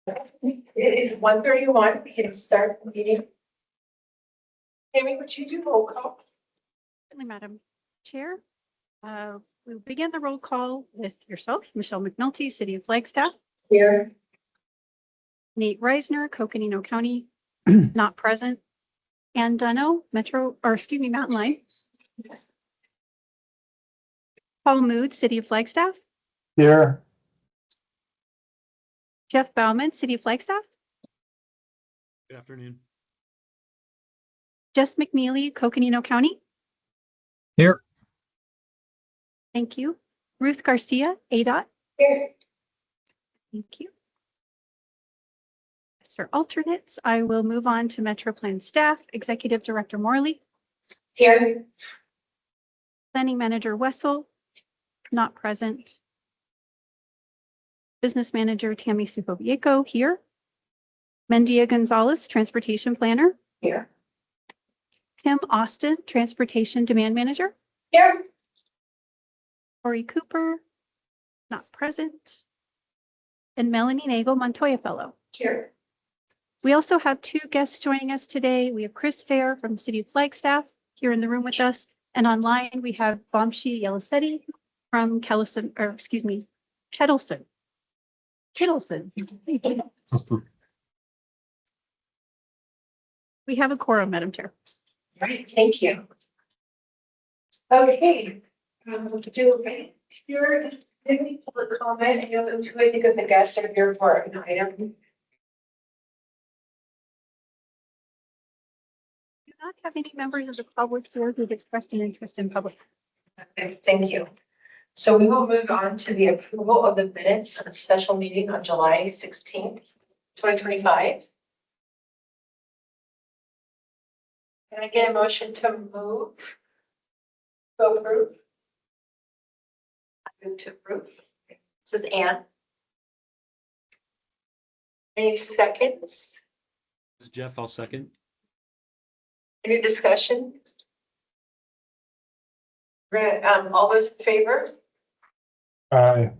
It is 1:31. We can start the meeting. Tammy, would you do roll call? Certainly, Madam Chair. We'll begin the roll call with yourself, Michelle McNulty, City of Flagstaff, Here. Nate Reisner, Coconino County, not present, Ann Dunno, Mountain Line, Yes. Paul Mood, City of Flagstaff, Here. Jeff Bauman, City of Flagstaff, Good afternoon. Jess McNeely, Coconino County. Here. Thank you. Ruth Garcia, ADOT. Here. Thank you. For alternates, I will move on to MetroPlan staff, Executive Director Morley, Here. Planning Manager Wessel, not present. Business Manager Tammy Supovieco here. Mendia Gonzalez, Transportation Planner. Here. Kim Austin, Transportation Demand Manager. Here. Corey Cooper, not present. And Melanie Nagel, Montoya Fellow. Here. We also have two guests joining us today. We have Chris Fair from the City of Flagstaff here in the room with us. And online, we have Vamshi Yelasetti from Kettleson. We have a quorum, Madam Chair. Right, thank you. Okay. Do here, any public comment? I know that two, I think of the guests are here for an item. Do not have any members of the public here who've expressed an interest in public. Okay, thank you. So we will move on to the approval of the minutes of the special meeting on July 16th, 2025. Can I get a motion to move? To approve? I move to approve. This is Ann. Any seconds? This is Jeff. I'll second. Any discussion? We're gonna, all those in favor? Aye.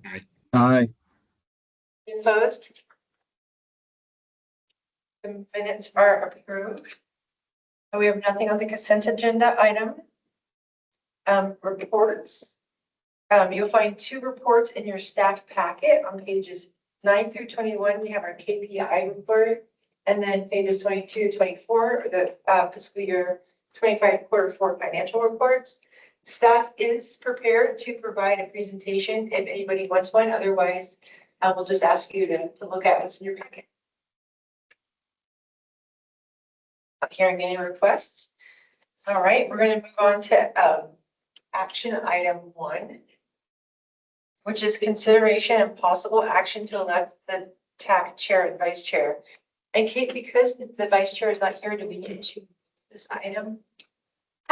Aye. Opposed? The minutes are approved. And we have nothing on the consent agenda item. Reports. You'll find two reports in your staff packet on pages 9 through 21. We have our KPI report. And then pages 22, 24, the fiscal year 25 Q4 financial reports. Staff is prepared to provide a presentation if anybody wants one. Otherwise, we'll just ask you to look at what's in your packet. Not hearing any requests. All right, we're going to move on to action item 1, which is consideration and possible action to elect the TAC chair and vice chair. And Kate, because the vice chair is not here, do we need to this item?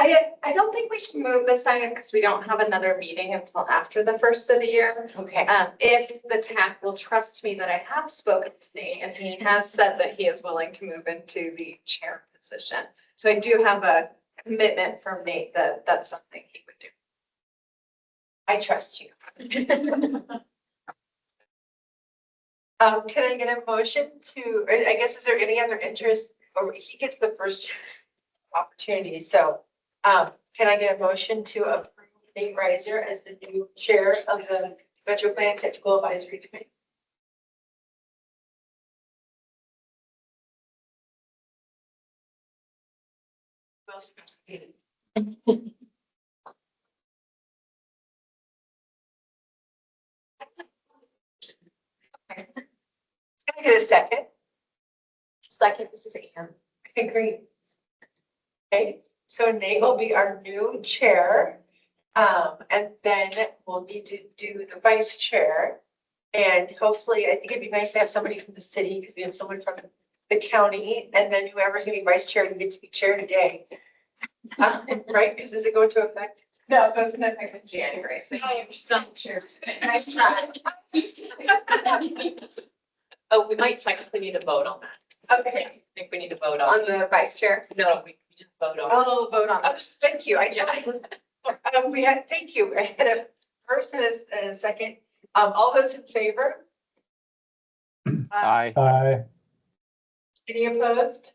I don't think we should move this item because we don't have another meeting until after the first of the year. Okay. If the TAC will trust me that I have spoken to Nate and he has said that he is willing to move into the chair position. So I do have a commitment from Nate that that's something he would do. I trust you. Can I get a motion to, or I guess, is there any other interest, or he gets the first opportunity, so can I get a motion to approve Nate Reiser as the new chair of the MetroPlan Technical Advisory Committee? Can I get a second? Second, this is Ann. Okay, great. Okay, so Nate will be our new chair. And then we'll need to do the vice chair. And hopefully, I think it'd be nice to have somebody from the city because we have someone from the county. And then whoever's gonna be vice chair, you get to be chair today. Right, because does it go into effect? No, it doesn't affect in January, so you're still chair today. Nice try. Oh, we might technically need to vote on that. Okay, I think we need to vote On on. the vice chair. No, we just vote on. oh, vote on this. Thank you. We had, thank you. I had a first and a second. All those in favor? Aye. Any opposed?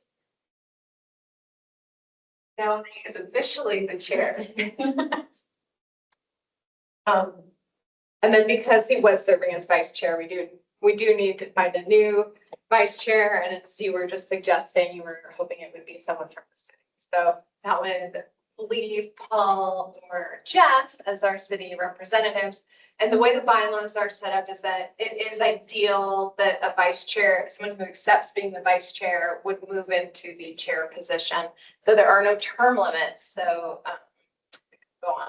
Now Nate is officially the chair. And then because he was serving as vice chair, we do need to find a new vice chair. And as you were just suggesting, you were hoping it would be someone from the city. So that would leave Paul or Jeff as our city representatives. And the way the bylaws are set up is that it is ideal that a vice chair, someone who accepts being the vice chair, would move into the chair position. So there are no term limits. So go on.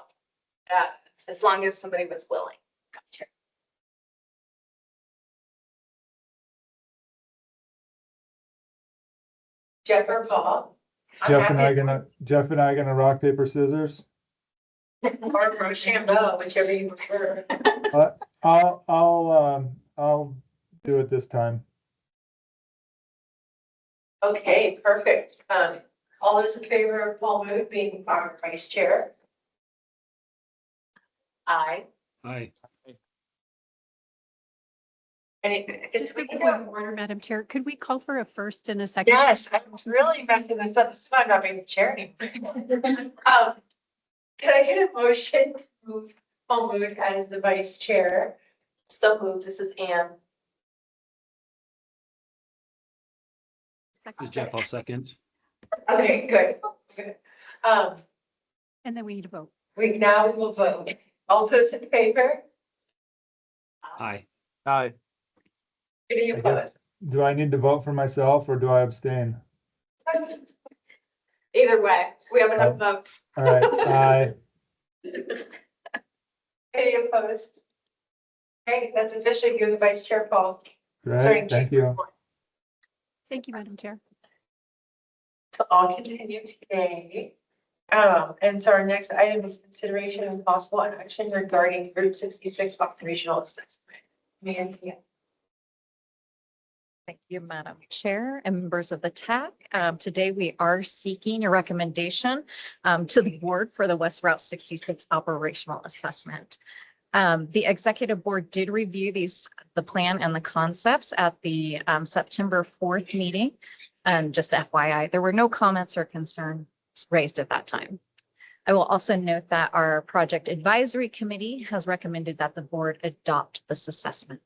As long as somebody was willing. Gotcha. Jeff or Paul? Jeff and I gonna rock, paper, scissors? Or Rochambeau, whichever you prefer. I'll do it this time. Okay, perfect. All those in favor of Paul Mood being our vice chair? Aye. Aye. Just a point of order, Madam Chair, could we call for a first and a second? Yes, I'm really messing this up. This is why I'm not being the chair anymore. Can I get a motion to move Paul Mood as the vice chair? Still move. This is Anne. This is Jeff, I'll second. Okay, good. And then we need to vote. We will vote. All those in favor? Aye. Any I guess- opposed? Do I need to vote for myself or do I abstain? Either way, we have enough votes. All right, aye. Any opposed? Okay, that's official. You're the vice chair, Paul. Great, thank you. Thank you, Madam Chair. So I'll continue today. And so our next item is consideration and possible action regarding Group 66 operational assessment. Thank you, Madam Chair and members of the TAC. Today, we are seeking a recommendation to the board for the West Route 66 operational assessment. The executive board did review the plan and the concepts at the September 4th meeting. And just FYI, there were no comments or concerns raised at that time. I will also note that our project advisory committee has recommended that the board adopt this assessment.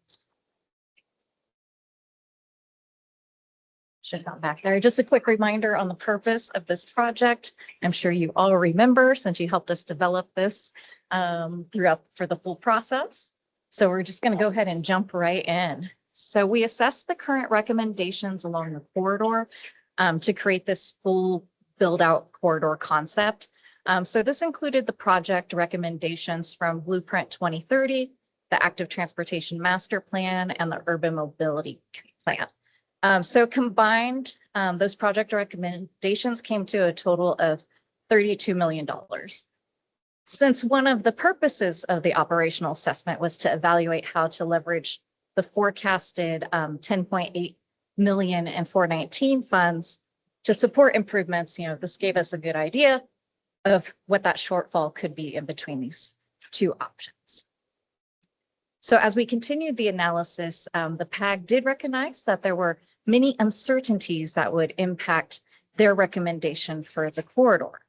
Should come back there. Just a quick reminder on the purpose of this project. I'm sure you all remember since you helped us develop this for the full process. So we're just going to go ahead and jump right in. So we assessed the current recommendations along the corridor to create this full build out corridor concept. So this included the project recommendations from Blueprint 2030, the Active Transportation Master Plan, and the Urban Mobility Plan. So combined, those project recommendations came to a total of $32 million. Since one of the purposes of the operational assessment was to evaluate how to leverage the forecasted 10.8 million and 419 funds to support improvements, this gave us a good idea of what that shortfall could be in between these two options. So as we continued the analysis, the PAG did recognize that there were many uncertainties that would impact their recommendation for the corridor.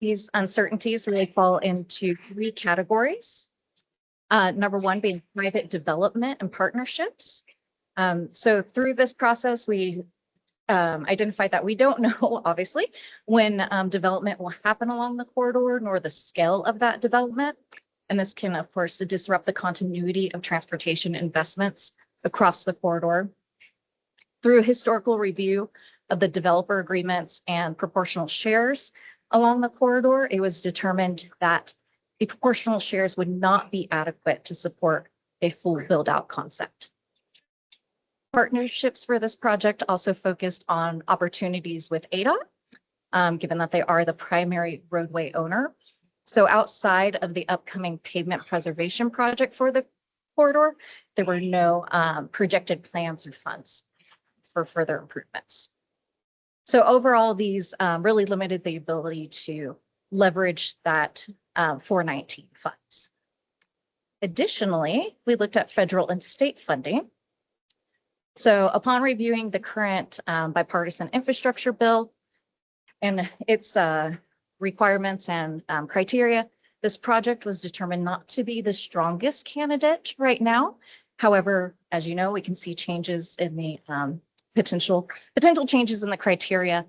These uncertainties really fall into three categories. Number one being private development and partnerships. So through this process, we identified that we don't know, obviously, when development will happen along the corridor, nor the scale of that development. And this can, of course, disrupt the continuity of transportation investments across the corridor. Through a historical review of the developer agreements and proportional shares along the corridor, it was determined that the proportional shares would not be adequate to support a full build-out concept. Partnerships for this project also focused on opportunities with ADOT, given that they are the primary roadway owner. So outside of the upcoming pavement preservation project for the corridor, there were no projected plans or funds for further improvements. So overall, these really limited the ability to leverage that 419 funds. Additionally, we looked at federal and state funding. So upon reviewing the current bipartisan infrastructure bill and its requirements and criteria, this project was determined not to be the strongest candidate right now. However, as you know, we can see changes in the potential changes in the criteria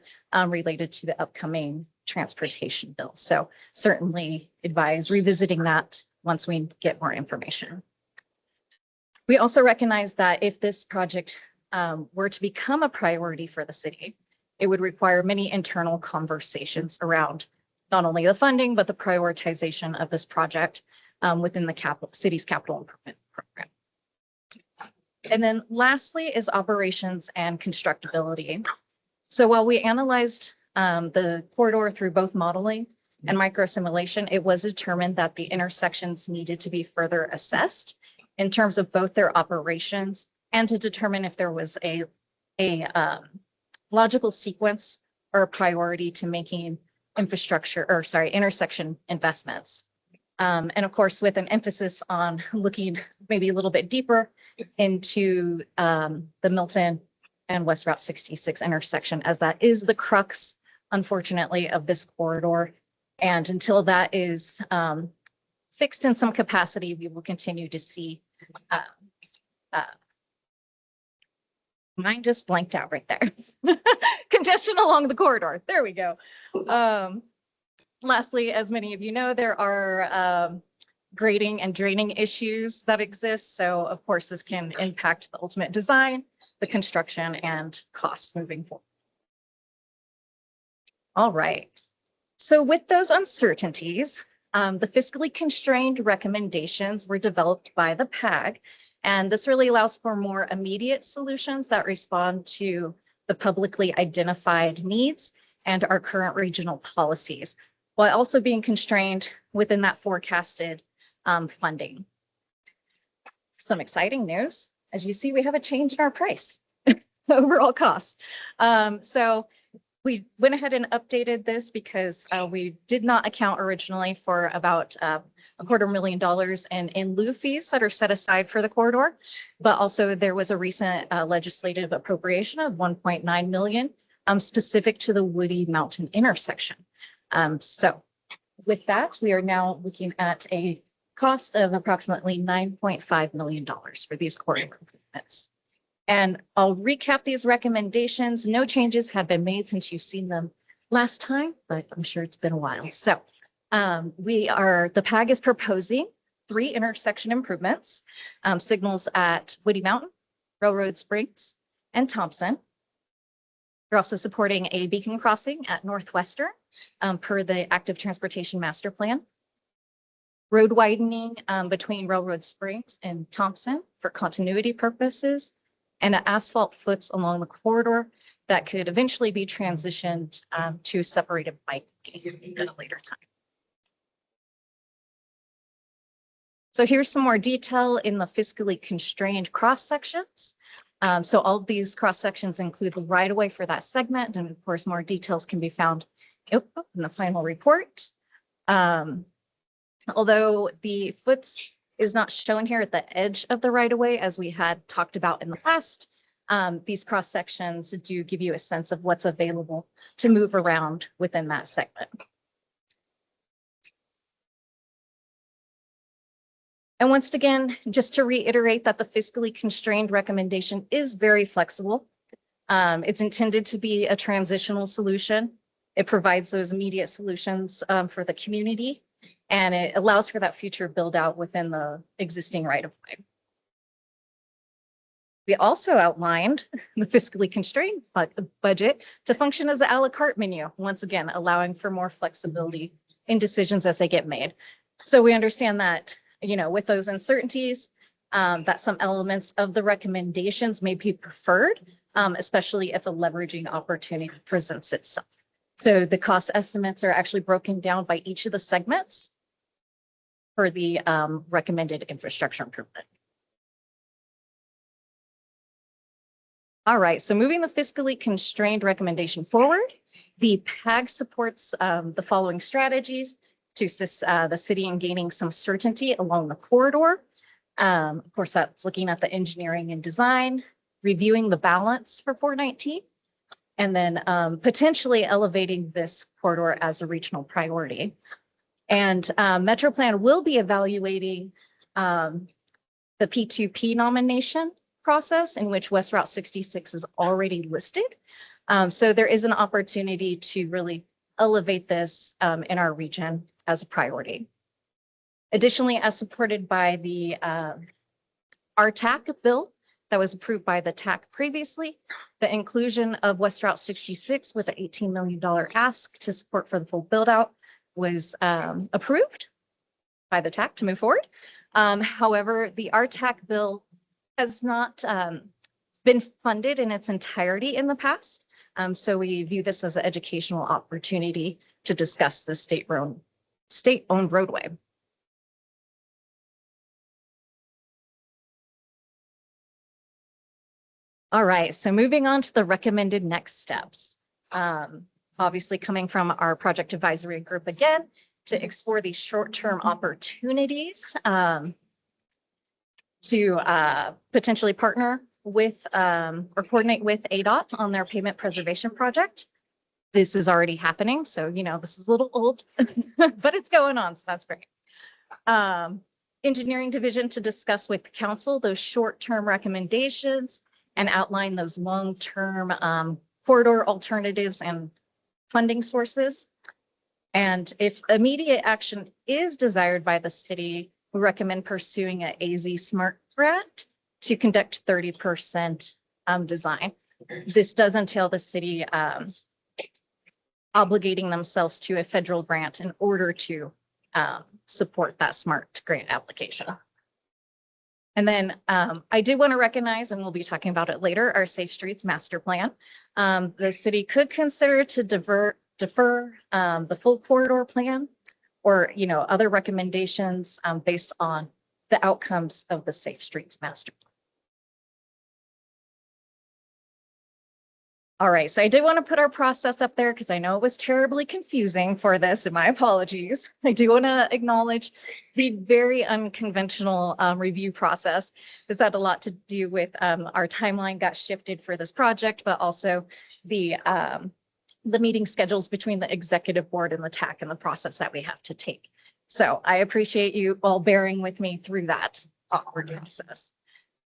related to the upcoming transportation bill. So certainly advise revisiting that once we get more information. We also recognize that if this project were to become a priority for the city, it would require many internal conversations around not only the funding, but the prioritization of this project within the city's capital improvement program. And then lastly is operations and constructability. So while we analyzed the corridor through both modeling and micro simulation, it was determined that the intersections needed to be further assessed in terms of both their operations and to determine if there was a logical sequence or a priority to making intersection investments. And of course, with an emphasis on looking maybe a little bit deeper into the Milton and West Route 66 intersection, as that is the crux, unfortunately, of this corridor. And until that is fixed in some capacity, we will continue to see mine just blanked out right there. Congestion along the corridor. There we go. Lastly, as many of you know, there are grading and draining issues that exist. So of course, this can impact the ultimate design, the construction, and costs moving forward. All right. So with those uncertainties, the fiscally constrained recommendations were developed by the PAG, and this really allows for more immediate solutions that respond to the publicly identified needs and our current regional policies, while also being constrained within that forecasted funding. Some exciting news. As you see, we have a change in our price, overall cost. So we went ahead and updated this because we did not account originally for about $250,000 in lieu fees that are set aside for the corridor. But also there was a recent legislative appropriation of $1.9 million specific to the Woody Mountain intersection. So with that, we are now looking at a cost of approximately $9.5 million for these corridor improvements. And I'll recap these recommendations. No changes have been made since you've seen them last time, but I'm sure it's been a while. So the PAG is proposing 3 intersection improvements, signals at Woody Mountain, Railroad Springs, and Thompson. We're also supporting a beacon crossing at Northwestern per the active transportation master plan. Road widening between Railroad Springs and Thompson for continuity purposes, and an asphalt foots along the corridor that could eventually be transitioned to separated bike at a later time. So here's some more detail in the fiscally constrained cross sections. So all of these cross sections include the right of way for that segment. And of course, more details can be found in the final report. Although the foots is not shown here at the edge of the right of way, as we had talked about in the past, these cross sections do give you a sense of what's available to move around within that segment. And once again, just to reiterate that the fiscally constrained recommendation is very flexible. It's intended to be a transitional solution. It provides those immediate solutions for the community, and it allows for that future build out within the existing right of way. We also outlined the fiscally constrained budget to function as an a la carte menu, once again, allowing for more flexibility in decisions as they get made. So we understand that, with those uncertainties, that some elements of the recommendations may be preferred, especially if a leveraging opportunity presents itself. So the cost estimates are actually broken down by each of the segments for the recommended infrastructure improvement. All right, so moving the fiscally constrained recommendation forward, the PAG supports the following strategies to assist the city in gaining some certainty along the corridor. Of course, that's looking at the engineering and design, reviewing the balance for 419, and then potentially elevating this corridor as a regional priority. And MetroPlan will be evaluating the P2P nomination process in which West Route 66 is already listed. So there is an opportunity to really elevate this in our region as a priority. Additionally, as supported by the our TAC bill that was approved by the TAC previously, the inclusion of West Route 66 with an $18 million ask to support for the full build out was approved by the TAC to move forward. However, the RTAC bill has not been funded in its entirety in the past. So we view this as an educational opportunity to discuss the state-owned roadway. All right, so moving on to the recommended next steps. Obviously coming from our project advisory group again, to explore these short-term opportunities to potentially partner with or coordinate with ADOT on their pavement preservation project. This is already happening, so you know this is a little old, but it's going on, so that's great. Engineering division to discuss with council those short-term recommendations and outline those long-term corridor alternatives and funding sources. And if immediate action is desired by the city, we recommend pursuing an AZ SMART grant to conduct 30% design. This does entail the city obligating themselves to a federal grant in order to support that SMART grant application. And then I did want to recognize, and we'll be talking about it later, our Safe Streets Master Plan. The city could consider to defer the full corridor plan or, you know, other recommendations based on the outcomes of the Safe Streets Master Plan. All right, so I did want to put our process up there because I know it was terribly confusing for this, and my apologies. I do want to acknowledge the very unconventional review process. This had a lot to do with our timeline got shifted for this project, but also the meeting schedules between the executive board and the TAC and the process that we have to take. So I appreciate you all bearing with me through that awkward process.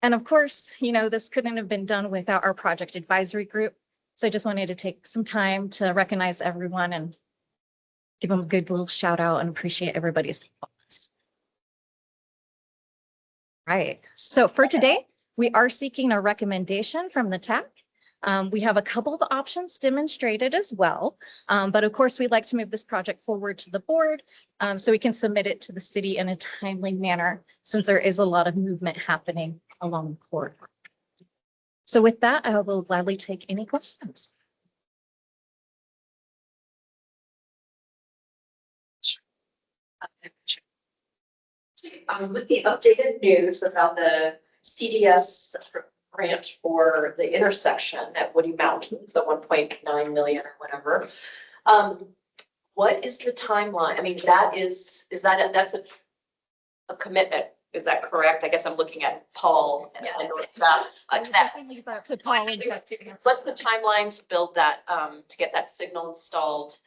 And of course, you know, this couldn't have been done without our project advisory group. So I just wanted to take some time to recognize everyone and give them a good little shout out and appreciate everybody's helpfulness. Right. So for today, we are seeking a recommendation from the TAC. We have a couple of options demonstrated as well. But of course, we'd like to move this project forward to the board so we can submit it to the city in a timely manner, since there is a lot of movement happening along the corridor. So with that, I will gladly take any questions. With the updated news about the CDS grant for the intersection at Woody Mountain, the 1.9 million or whatever. What is the timeline? I mean, that's a commitment. Is that correct? I guess I'm looking at Paul and that. What's What's the timeline to build that, to get that signal installed?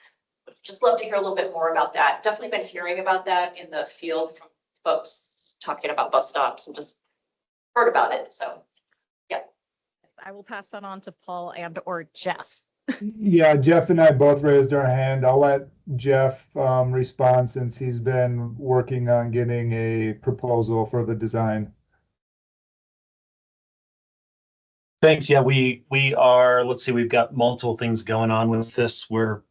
Just love to hear a little bit more about that. Definitely been hearing about that in the field from folks talking about bus stops and just heard about it. So, yeah. I will pass that on to Paul and or Jeff. Yeah, Jeff and I both raised our hand. I'll let Jeff respond since he's been working on getting a proposal for the design. Thanks. Yeah, we are, let's see, we've got multiple things going on with this. We're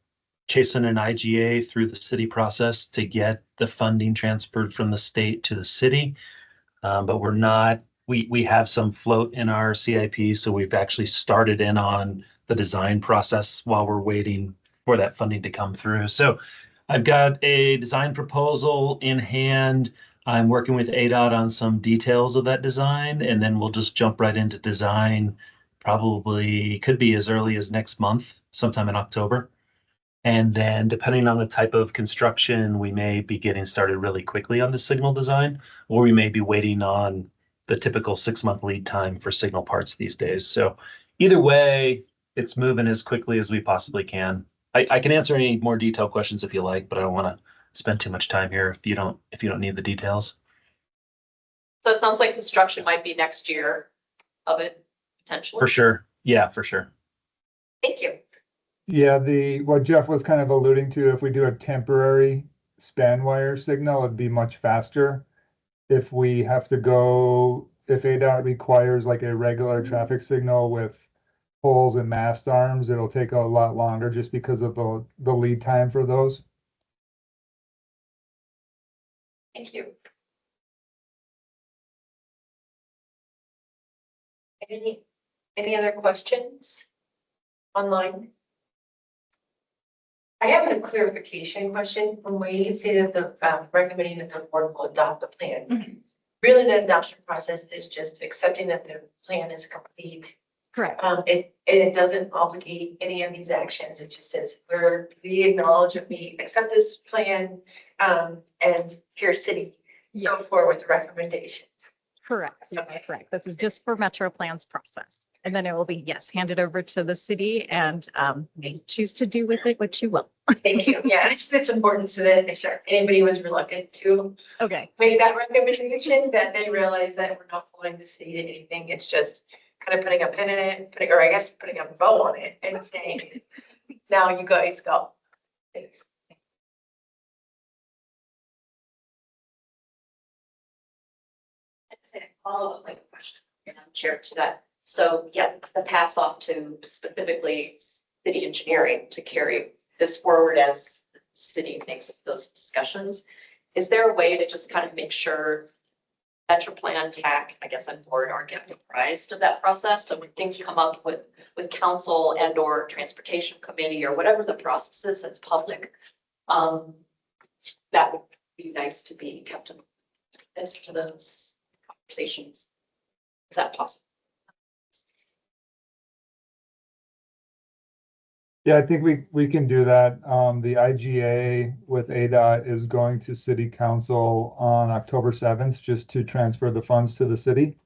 chasing an IGA through the city process to get the funding transferred from the state to the city. But we're not, we have some float in our CIP, so we've actually started in on the design process while we're waiting for that funding to come through. So I've got a design proposal in hand. I'm working with ADOT on some details of that design, and then we'll just jump right into design. Probably could be as early as next month, sometime in October. And then depending on the type of construction, we may be getting started really quickly on the signal design, or we may be waiting on the typical 6-month lead time for signal parts these days. So either way, it's moving as quickly as we possibly can. I can answer any more detailed questions if you like, but I don't want to spend too much time here if you don't need the details. So it sounds like construction might be next year of it, potentially. For sure. Yeah, for sure. Thank you. Yeah, what Jeff was kind of alluding to, if we do a temporary span wire signal, it'd be much faster. If we have to go, if ADOT requires like a regular traffic signal with poles and mast arms, it'll take a lot longer just because of the lead time for those. Thank you. Any other questions online? I have a clarification question from where you say that the recommending that the board will adopt the plan. Really, the adoption process is just accepting that the plan is complete. Correct. It doesn't obligate any of these actions. It just says we acknowledge and we accept this plan, and Pier City go forward with recommendations. Correct. You are correct. This is just for MetroPlan's process. And then it will be, yes, handed over to the city and may choose to do with it what you will. Thank you. Yeah, it's important so that if anybody was reluctant to Okay. make that recommendation, that they realize that we're not holding the city to anything. It's just kind of putting a pin in it, putting a bow on it and saying, now you guys go. Thanks. Follow-up question, Chair, to that. So yeah, the pass off to specifically city engineering to carry this forward as the city makes those discussions. Is there a way to just kind of make sure MetroPlan, TAC, I guess, and board are kept apprised of that process? So when things come up with council and or transportation committee or whatever the process is that's public, that would be nice to be kept as to those conversations. Is that possible? Yeah, I think we can do that. The IGA with ADOT is going to city council on October 7th, just to transfer the funds to the city.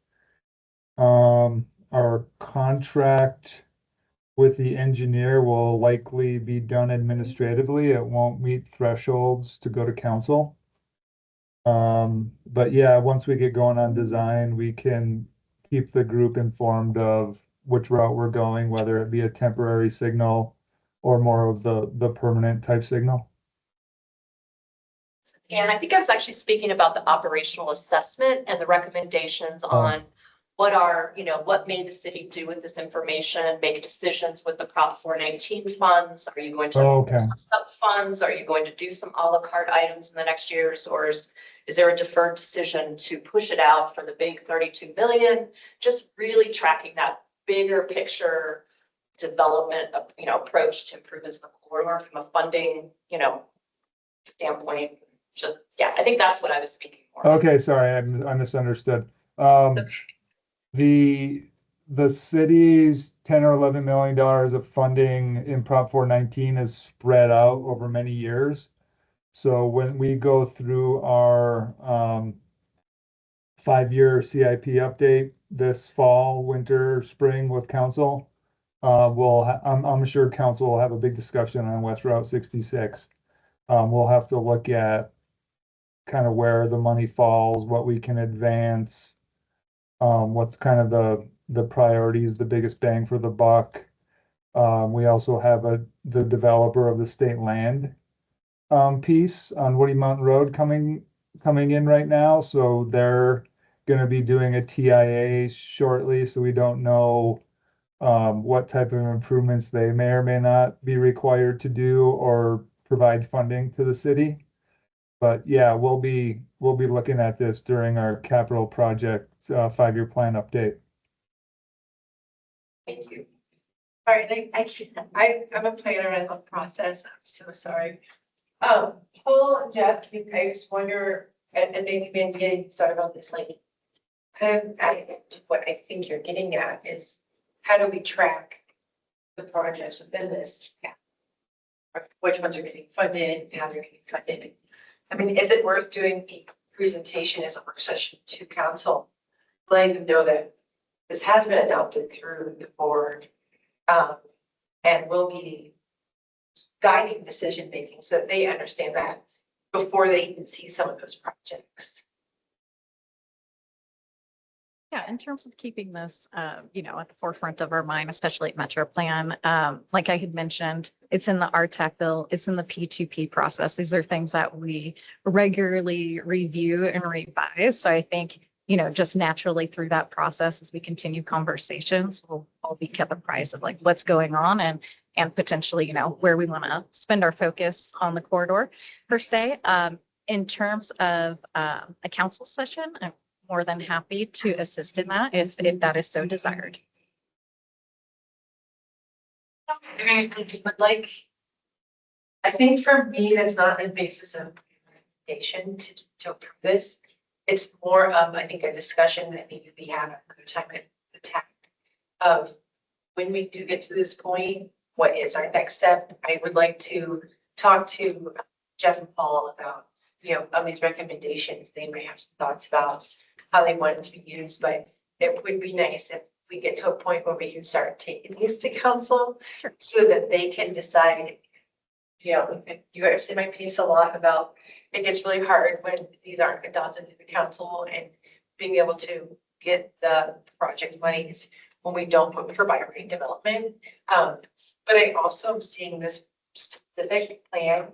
Our contract with the engineer will likely be done administratively. It won't meet thresholds to go to council. But yeah, once we get going on design, we can keep the group informed of which route we're going, whether it be a temporary signal or more of the permanent type signal. And I think I was actually speaking about the operational assessment and the recommendations on what may the city do with this information, make decisions with the Prop 419 funds. Are you going to plus up funds? Are you going to do some a la carte items in the next years? Or is there a deferred decision to push it out for the big 32 million? Just really tracking that bigger picture development of, approach to improvements in the corridor from a funding, standpoint. Just, yeah, I think that's what I was speaking for. Okay, sorry, I misunderstood. The city's 10 or 11 million dollars of funding in Prop 419 is spread out over many years. So when we go through our 5-year CIP update this fall, winter, spring with council, I'm sure council will have a big discussion on West Route 66. We'll have to look at kind of where the money falls, what we can advance, what's kind of the priorities, the biggest bang for the buck. We also have the developer of the state land piece on Woody Mountain Road coming in right now. So they're going to be doing a TIA shortly. So we don't know what type of improvements they may or may not be required to do or provide funding to the city. But yeah, we'll be looking at this during our capital project 5-year plan update. Thank you. All right, I'm a planner in the process. I'm so sorry. Paul and Jeff, I just wonder, and maybe been getting started on this, like, kind of adding to what I think you're getting at is how do we track the projects within this? Yeah. Which ones are getting funded, how they're getting funded. I mean, is it worth doing a presentation as a work session to council letting them know that this has been adopted through the board, and will be guiding decision-making so that they understand that before they even see some of those projects. Yeah, in terms of keeping this, at the forefront of our mind, especially at MetroPlan, like I had mentioned, it's in the RTAC bill, it's in the P2P process. These are things that we regularly review and revise. So I think, just naturally through that process, as we continue conversations, we'll all be kept apprised of like what's going on and potentially, where we want to spend our focus on the corridor per se. In terms of a council session, I'm more than happy to assist in that if that is so desired. But like, I think for me, that's not a basis of recommendation to approve this. It's more of, I think, a discussion that maybe we have another time at the TAC of when we do get to this point, what is our next step? I would like to talk to Jeff and Paul about, these recommendations. They may have some thoughts about how they want it to be used, but it would be nice if we get to a point where we can start taking these to council. Sure. So that they can decide, you guys say my piece a lot about, it gets really hard when these aren't adopted through the council and being able to get the project monies when we don't vote for by-right development. But I also am seeing this specific plan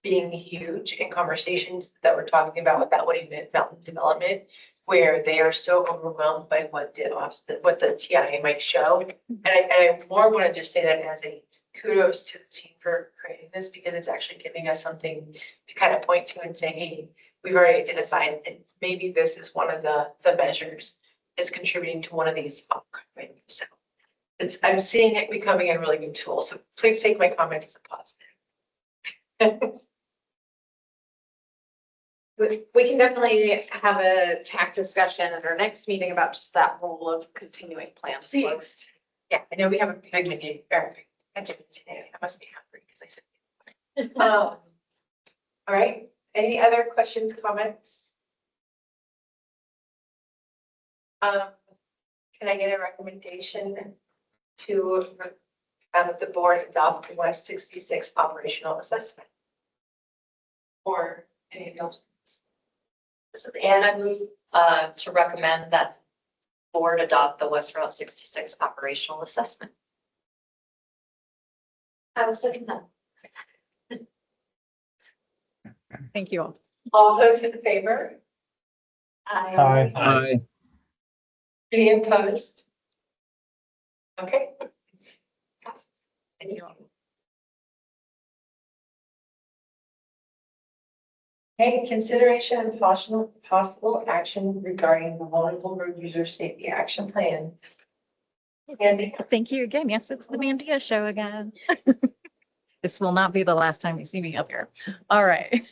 being huge in conversations that we're talking about with that Woody Mountain development, where they are so overwhelmed by what the TIA might show. And I more want to just say that as a kudos to the team for creating this, because it's actually giving us something to kind of point to and say, hey, we've already identified that maybe this is one of the measures is contributing to one of these outcomes. So I'm seeing it becoming a really good tool. So please take my comments as a positive. We can definitely have a TAC discussion at our next meeting about just that role of continuing plans. Please. Yeah, I know we have a big meeting today. I must be hungry because I said. All right, any other questions, comments? Can I get a recommendation to the board adopt the West 66 operational assessment? Or any else? And I move to recommend that the board adopt the West Route 66 operational assessment. I will second that. Thank you all. All those in favor? Aye. Any opposed? Okay. Passes. Thank you all. Okay, consideration and possible action regarding the Vulnerable Road User Safety Action Plan. Andy. Thank you again. Yes, it's the Mandia show again. This will not be the last time you see me up here. All right.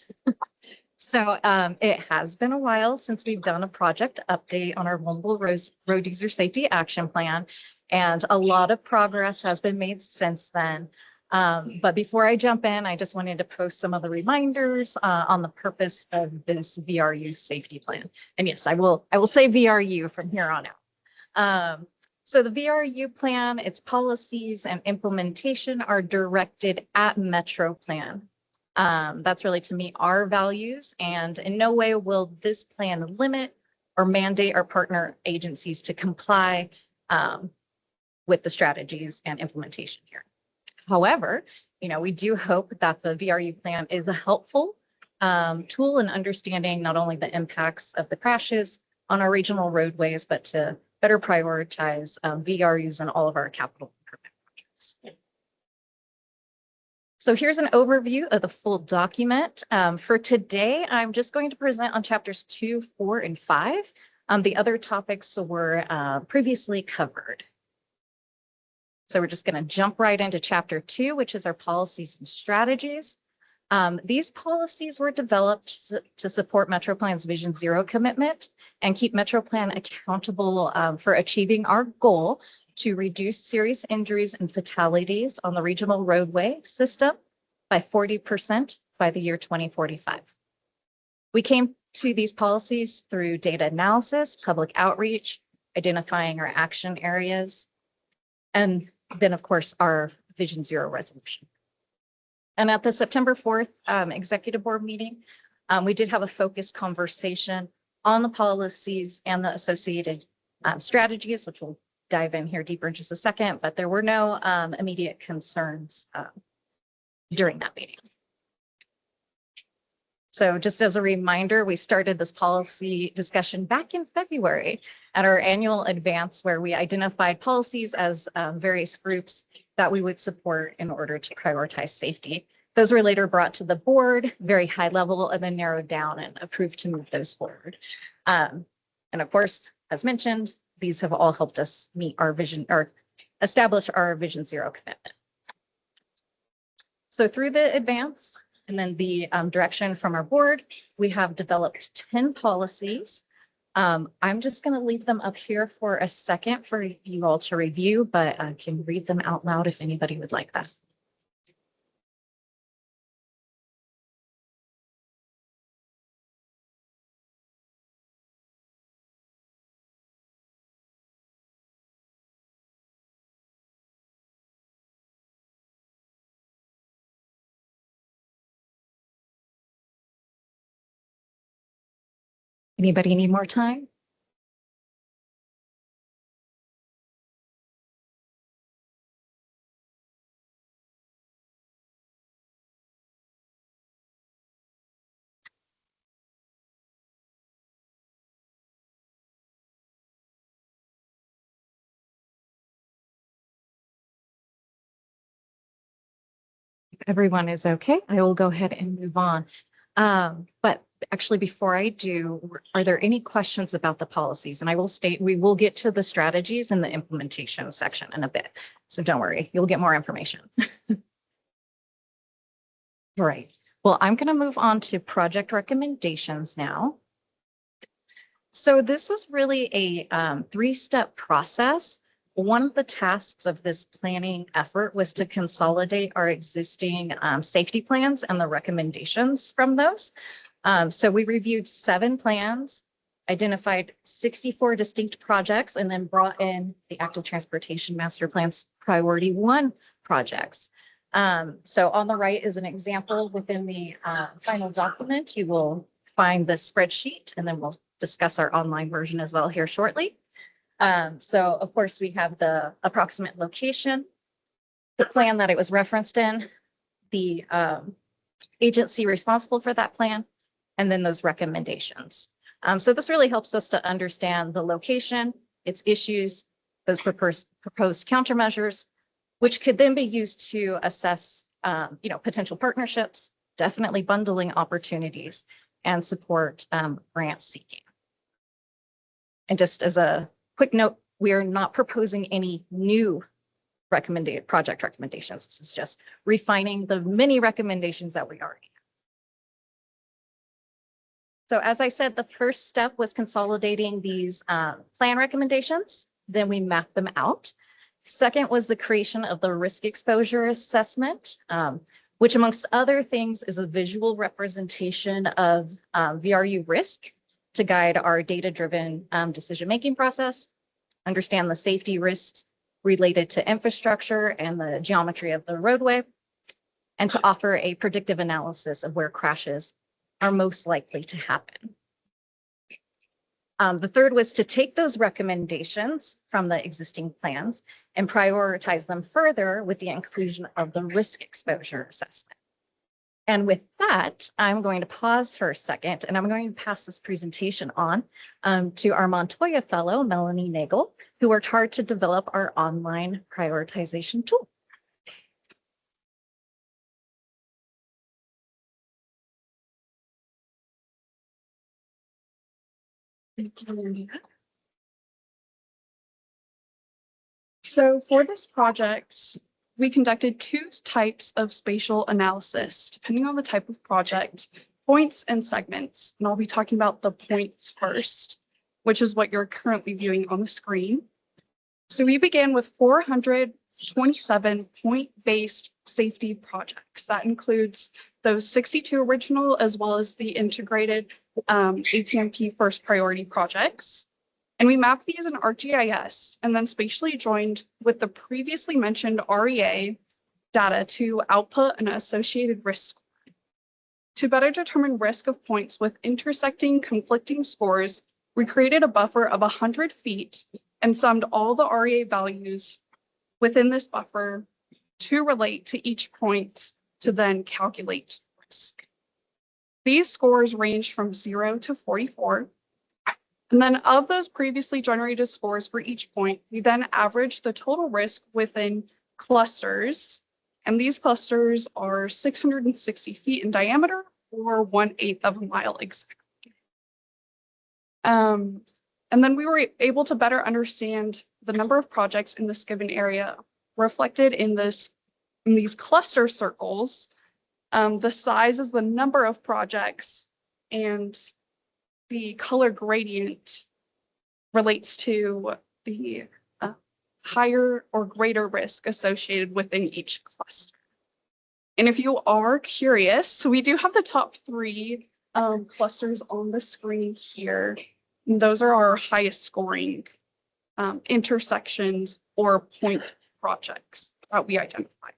So it has been a while since we've done a project update on our Vulnerable Road User Safety Action Plan, and a lot of progress has been made since then. But before I jump in, I just wanted to post some of the reminders on the purpose of this VRU safety plan. And yes, I will say VRU from here on out. So the VRU plan, its policies and implementation are directed at MetroPlan. That's really to meet our values, and in no way will this plan limit or mandate our partner agencies to comply with the strategies and implementation here. However, we do hope that the VRU plan is a helpful tool in understanding not only the impacts of the crashes on our regional roadways, but to better prioritize VRUs in all of our capital improvement projects. So here's an overview of the full document. For today, I'm just going to present on chapters 2, 4, and 5. The other topics were previously covered. So we're just going to jump right into chapter 2, which is our policies and strategies. These policies were developed to support MetroPlan's Vision Zero commitment and keep MetroPlan accountable for achieving our goal to reduce serious injuries and fatalities on the regional roadway system by 40% by the year 2045. We came to these policies through data analysis, public outreach, identifying our action areas, and then, of course, our Vision Zero resolution. And at the September 4th executive board meeting, we did have a focused conversation on the policies and the associated strategies, which we'll dive in here deeper in just a second, but there were no immediate concerns during that meeting. So just as a reminder, we started this policy discussion back in February at our annual advance, where we identified policies as various groups that we would support in order to prioritize safety. Those were later brought to the board, very high level, and then narrowed down and approved to move those forward. And of course, as mentioned, these have all helped us meet our vision or establish our Vision Zero commitment. So through the advance and then the direction from our board, we have developed 10 policies. I'm just going to leave them up here for a second for you all to review, but I can read them out loud if anybody would like that. Anybody need more time? If everyone is okay, I will go ahead and move on. But actually, before I do, are there any questions about the policies? And I will state, we will get to the strategies in the implementation section in a bit. So don't worry, you'll get more information. All right. Well, I'm going to move on to project recommendations now. So this was really a three-step process. One of the tasks of this planning effort was to consolidate our existing safety plans and the recommendations from those. So we reviewed 7 plans, identified 64 distinct projects, and then brought in the Active Transportation Master Plan's Priority 1 projects. So on the right is an example within the final document. You will find the spreadsheet, and then we'll discuss our online version as well here shortly. So of course we have the approximate location, the plan that it was referenced in, the agency responsible for that plan, and then those recommendations. So this really helps us to understand the location, its issues, those proposed countermeasures, which could then be used to assess, potential partnerships, definitely bundling opportunities, and support grant seeking. And just as a quick note, we are not proposing any new recommended project recommendations. This is just refining the many recommendations that we already have. So as I said, the first step was consolidating these plan recommendations. Then we mapped them out. Second was the creation of the risk exposure assessment, which amongst other things is a visual representation of VRU risk to guide our data-driven decision-making process, understand the safety risks related to infrastructure and the geometry of the roadway, and to offer a predictive analysis of where crashes are most likely to happen. The third was to take those recommendations from the existing plans and prioritize them further with the inclusion of the risk exposure assessment. And with that, I'm going to pause for a second, and I'm going to pass this presentation on to our Montoya Fellow, Melanie Nagel, who worked hard to develop our online prioritization tool. So for this project, we conducted 2 types of spatial analysis, depending on the type of project, points and segments. And I'll be talking about the points first, which is what you're currently viewing on the screen. So we began with 427 point-based safety projects. That includes those 62 original as well as the integrated ATMP first priority projects. And we mapped these in ArcGIS and then spatially joined with the previously mentioned REA data to output an associated risk. To better determine risk of points with intersecting conflicting scores, we created a buffer of 100 feet and summed all the REA values within this buffer to relate to each point to then calculate risk. These scores range from 0 to 44. And then of those previously generated scores for each point, we then average the total risk within clusters. And these clusters are 660 feet in diameter or 1/8 of a mile exactly. And then we were able to better understand the number of projects in this given area reflected in these cluster circles. The size is the number of projects, and the color gradient relates to the higher or greater risk associated within each cluster. And if you are curious, so we do have the top 3 clusters on the screen here. And those are our highest scoring intersections or point projects that we identified.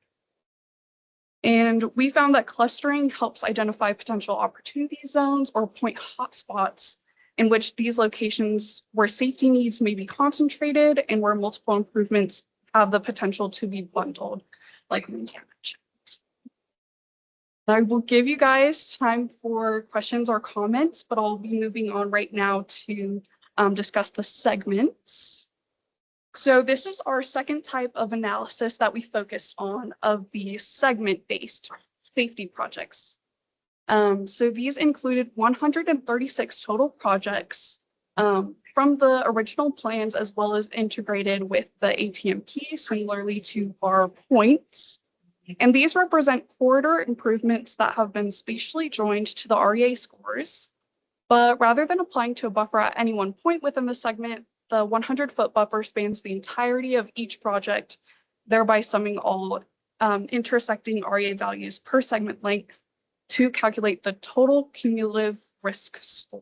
And we found that clustering helps identify potential opportunity zones or point hotspots in which these locations where safety needs may be concentrated and where multiple improvements have the potential to be bundled, like Montana mentioned. I will give you guys time for questions or comments, but I'll be moving on right now to discuss the segments. So this is our second type of analysis that we focused on of the segment-based safety projects. So these included 136 total projects from the original plans, as well as integrated with the ATMP, similarly to our points. And these represent corridor improvements that have been spatially joined to the REA scores. But rather than applying to a buffer at any one point within the segment, the 100-foot buffer spans the entirety of each project, thereby summing all intersecting REA values per segment length to calculate the total cumulative risk score.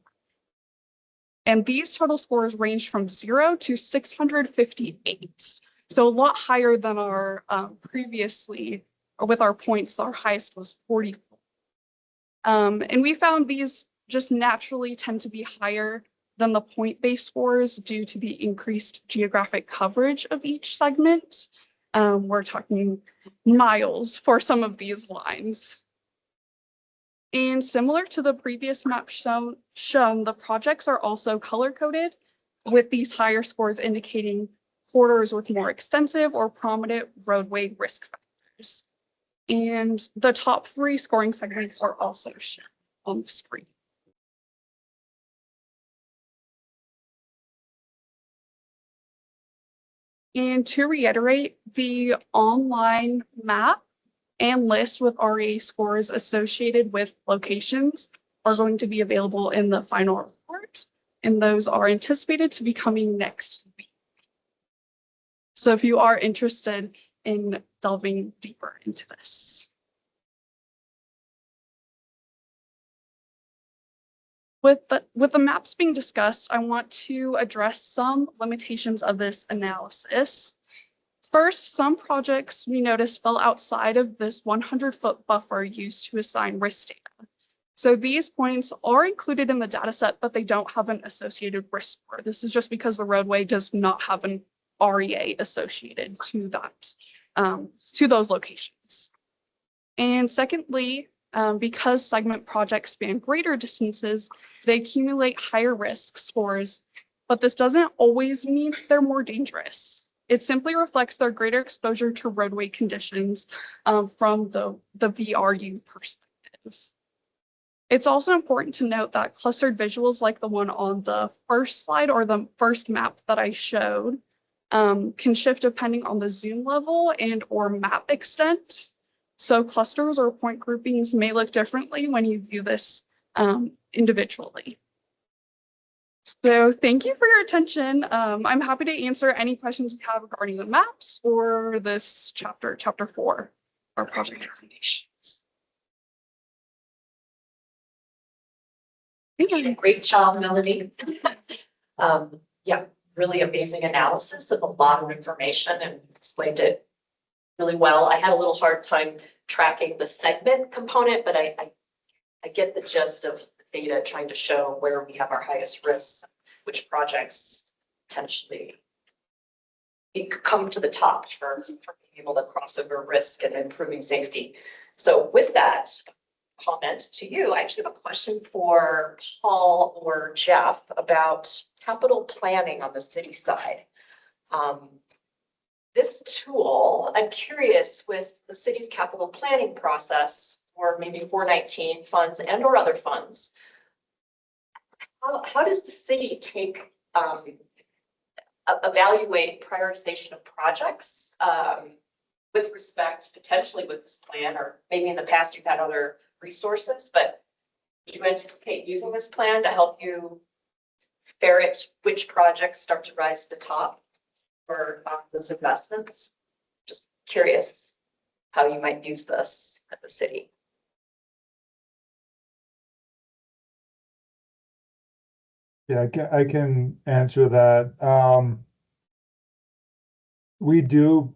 And these total scores range from 0 to 658. So a lot higher than our previously, or with our points, our highest was 44. And we found these just naturally tend to be higher than the point-based scores due to the increased geographic coverage of each segment. We're talking miles for some of these lines. And similar to the previous map shown, the projects are also color-coded, with these higher scores indicating corridors with more extensive or prominent roadway risk factors. And the top 3 scoring segments are also shown on the screen. And to reiterate, the online map and list with REA scores associated with locations are going to be available in the final report, and those are anticipated to be coming next week. So if you are interested in delving deeper into this. With the maps being discussed, I want to address some limitations of this analysis. First, some projects we noticed fell outside of this 100-foot buffer used to assign risk data. So these points are included in the data set, but they don't have an associated risk score. This is just because the roadway does not have an REA associated to that, to those locations. And secondly, because segment projects span greater distances, they accumulate higher risk scores, but this doesn't always mean they're more dangerous. It simply reflects their greater exposure to roadway conditions from the VRU perspective. It's also important to note that clustered visuals like the one on the first slide or the first map that I showed can shift depending on the zoom level and or map extent. So clusters or point groupings may look differently when you view this individually. So thank you for your attention. I'm happy to answer any questions you have regarding the maps or this chapter 4, our project recommendations. Great job, Melanie. yeah, really amazing analysis of a lot of information and explained it really well. I had a little hard time tracking the segment component, but I get the gist of the data trying to show where we have our highest risks, which projects potentially it could come to the top for being able to cross over risk and improving safety. So with that comment to you, I actually have a question for Paul or Jeff about capital planning on the city side. This tool, I'm curious with the city's capital planning process, or maybe 419 funds and or other funds, how does the city take evaluate prioritization of projects with respect potentially with this plan, or maybe in the past you've had other resources, but do you anticipate using this plan to help you ferret which projects start to rise to the top for those investments? Just curious how you might use this at the city. Yeah, I can answer that. We do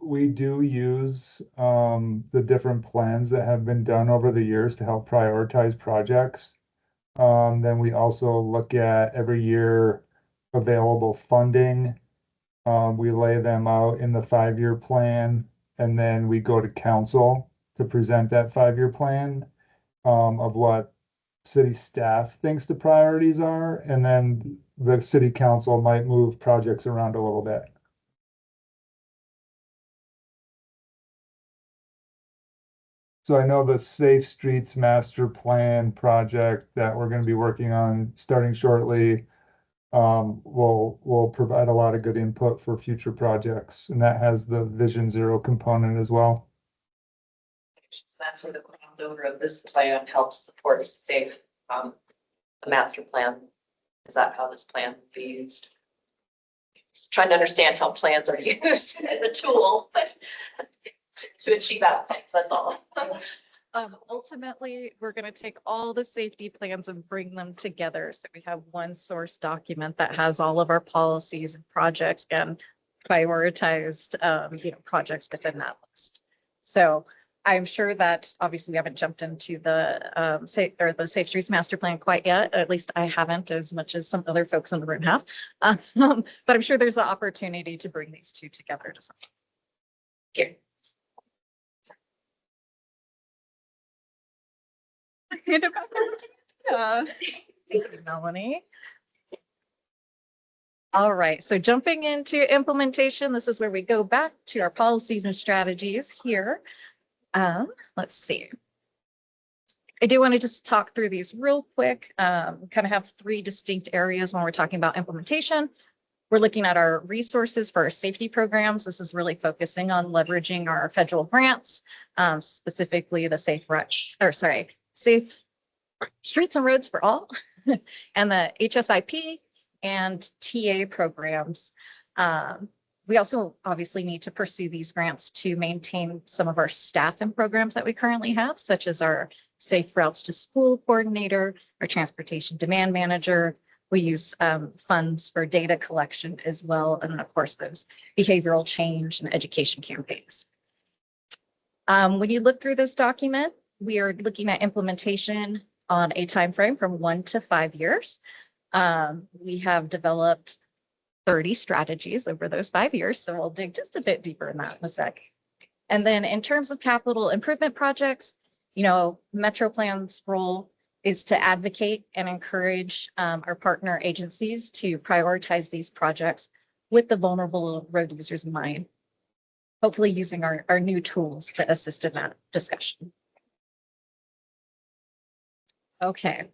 use the different plans that have been done over the years to help prioritize projects. Then we also look at every year available funding. We lay them out in the 5-year plan, and then we go to council to present that 5-year plan of what city staff thinks the priorities are, and then the city council might move projects around a little bit. So I know the Safe Streets Master Plan project that we're going to be working on starting shortly will provide a lot of good input for future projects, and that has the Vision Zero component as well. So that's where the crossover of this plan helps support a safe the master plan. Is that how this plan will be used? Just trying to understand how plans are used as a tool, but to achieve outcomes, that's all. Ultimately, we're going to take all the safety plans and bring them together. So we have one source document that has all of our policies and projects and prioritized, projects within that list. So I'm sure that obviously we haven't jumped into the Safe Streets Master Plan quite yet. At least I haven't, as much as some other folks in the room have. But I'm sure there's an opportunity to bring these two together to something. Here. Hand it back over to you. Thank you, Melanie. All right, so jumping into implementation, this is where we go back to our policies and strategies here. Let's see. I do want to just talk through these real quick. Kind of have 3 distinct areas when we're talking about implementation. We're looking at our resources for our safety programs. This is really focusing on leveraging our federal grants, specifically the Safe Streets and Roads for All and the HSIP and TA programs. We also obviously need to pursue these grants to maintain some of our staff and programs that we currently have, such as our Safe Routes to School coordinator, our transportation demand manager. We use funds for data collection as well. And then of course, those behavioral change and education campaigns. When you look through this document, we are looking at implementation on a time frame from 1 to 5 years. We have developed 30 strategies over those 5 years, so we'll dig just a bit deeper in that in a sec. And then in terms of capital improvement projects, MetroPlan's role is to advocate and encourage our partner agencies to prioritize these projects with the vulnerable road users in mind, hopefully using our new tools to assist in that discussion. Okay.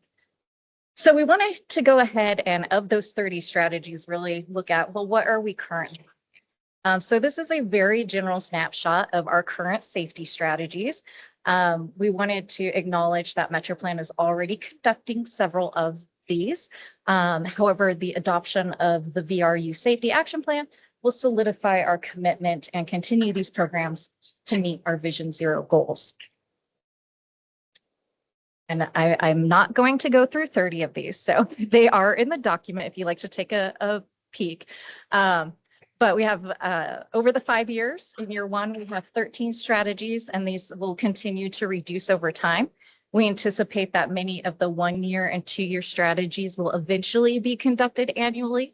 So we wanted to go ahead and of those 30 strategies, really look at, well, what are we currently? So this is a very general snapshot of our current safety strategies. We wanted to acknowledge that MetroPlan is already conducting several of these. However, the adoption of the VRU Safety Action Plan will solidify our commitment and continue these programs to meet our Vision Zero goals. And I'm not going to go through 30 of these, so they are in the document if you like to take a peak. But we have over the 5 years, in year one, we have 13 strategies, and these will continue to reduce over time. We anticipate that many of the 1 year and 2 year strategies will eventually be conducted annually.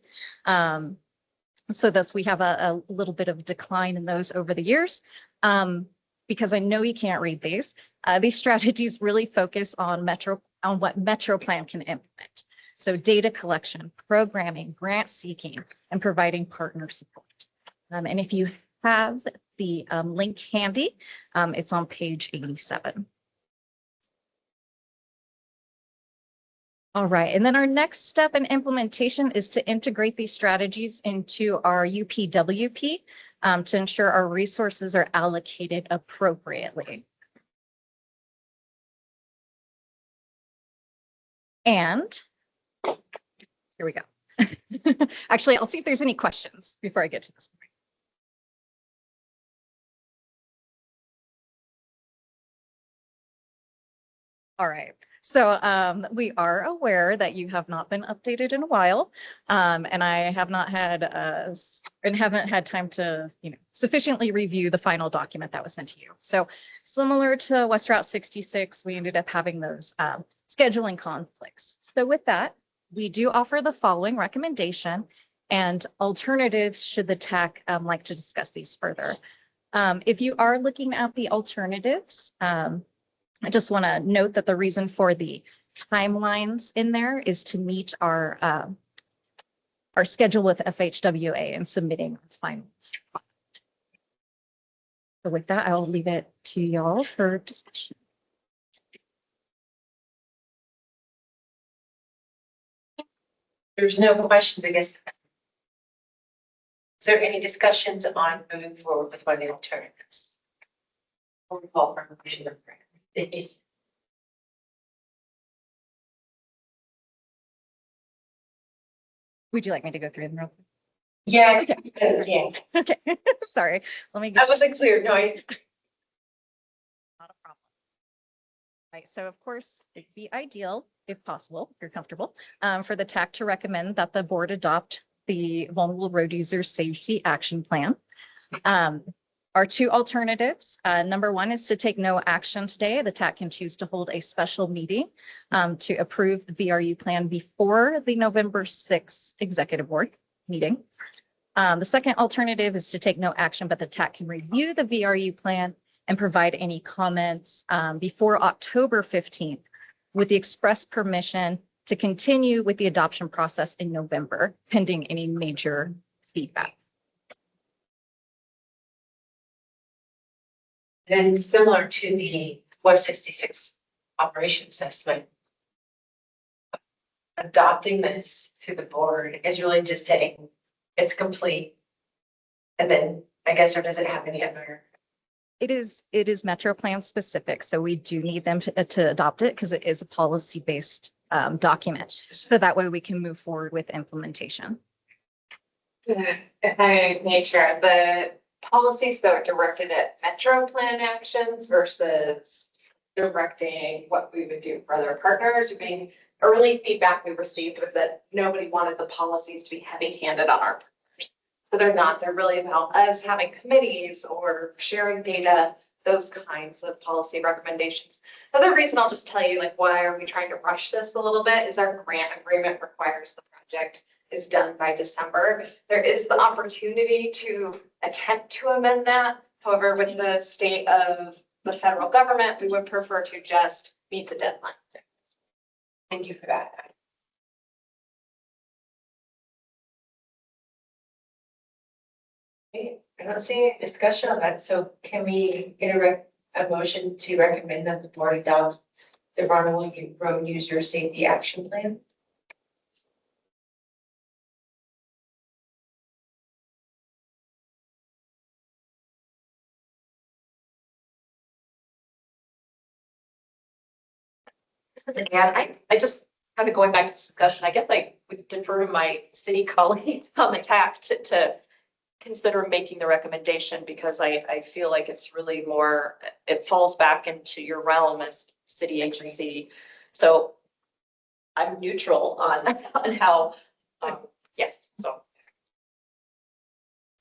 So thus we have a little bit of decline in those over the years. Because I know you can't read these. These strategies really focus on what MetroPlan can implement. So data collection, programming, grant seeking, and providing partner support. And if you have the link handy, it's on page 87. All right, and then our next step in implementation is to integrate these strategies into our UPWP to ensure our resources are allocated appropriately. And here we go. Actually, I'll see if there's any questions before I get to this. All right. So we are aware that you have not been updated in a while, and I have not had and haven't had time to sufficiently review the final document that was sent to you. So similar to West Route 66, we ended up having those scheduling conflicts. So with that, we do offer the following recommendation and alternatives should the TAC like to discuss these further. If you are looking at the alternatives, I just want to note that the reason for the timelines in there is to meet our schedule with FHWA and submitting the final product. So with that, I'll leave it to y'all for discussion. There's no questions, I guess. Is there any discussions on moving forward with funding alternatives? Or call for a motion of grant? Would you like me to go through them real quick? Yeah. Okay. Yeah. Okay, sorry. Let me I get. wasn't clear. No, Not a problem. Right, so of course, it'd be ideal, if possible, if you're comfortable, for the TAC to recommend that the board adopt the Vulnerable Road Users Safety Action Plan. Our two alternatives, number one is to take no action today. The TAC can choose to hold a special meeting to approve the VRU plan before the November 6th executive board meeting. The second alternative is to take no action, but the TAC can review the VRU plan and provide any comments before October 15th with the express permission to continue with the adoption process in November, pending any major feedback. then similar to the West 66 operation assessment, adopting this to the board is really just saying it's complete. And then I guess, or does it have any other? It is MetroPlan specific, so we do need them to adopt it because it is a policy-based document. So that way we can move forward with implementation. If I make sure, the policies that are directed at MetroPlan actions versus directing what we would do for other partners, being early feedback we received was that nobody wanted the policies to be heavy-handed on our partners. So they're really about us having committees or sharing data, those kinds of policy recommendations. The other reason I'll just tell you, like, why are we trying to rush this a little bit is our grant agreement requires the project is done by December. There is the opportunity to attempt to amend that. However, with the state of the federal government, we would prefer to just meet the deadline. Thank you for that. Okay, I don't see any discussion on that, so can we get a motion to recommend that the board adopt the Vulnerable Road User Safety Action Plan? Yeah, I just kind of going back to discussion, I guess I would defer to my city colleagues on the TAC to consider making the recommendation because I feel like it's really more, it falls back into your realm as city agency. So I'm neutral on how, yes, so.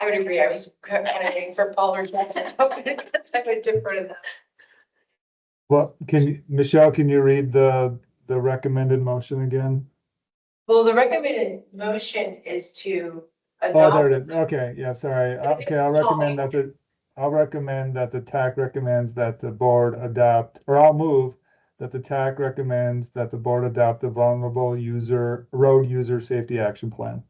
I would agree. I was kind of waiting for Paul or Jeff to open it because I would defer to them. Well, Michelle, can you read the recommended motion again? Well, the recommended motion is to Oh, there adopt. it is. Okay, yeah, sorry. Okay, I'll recommend that the TAC recommends that the board adopt, or I'll move that the TAC recommends that the board adopt the vulnerable road user safety action plan.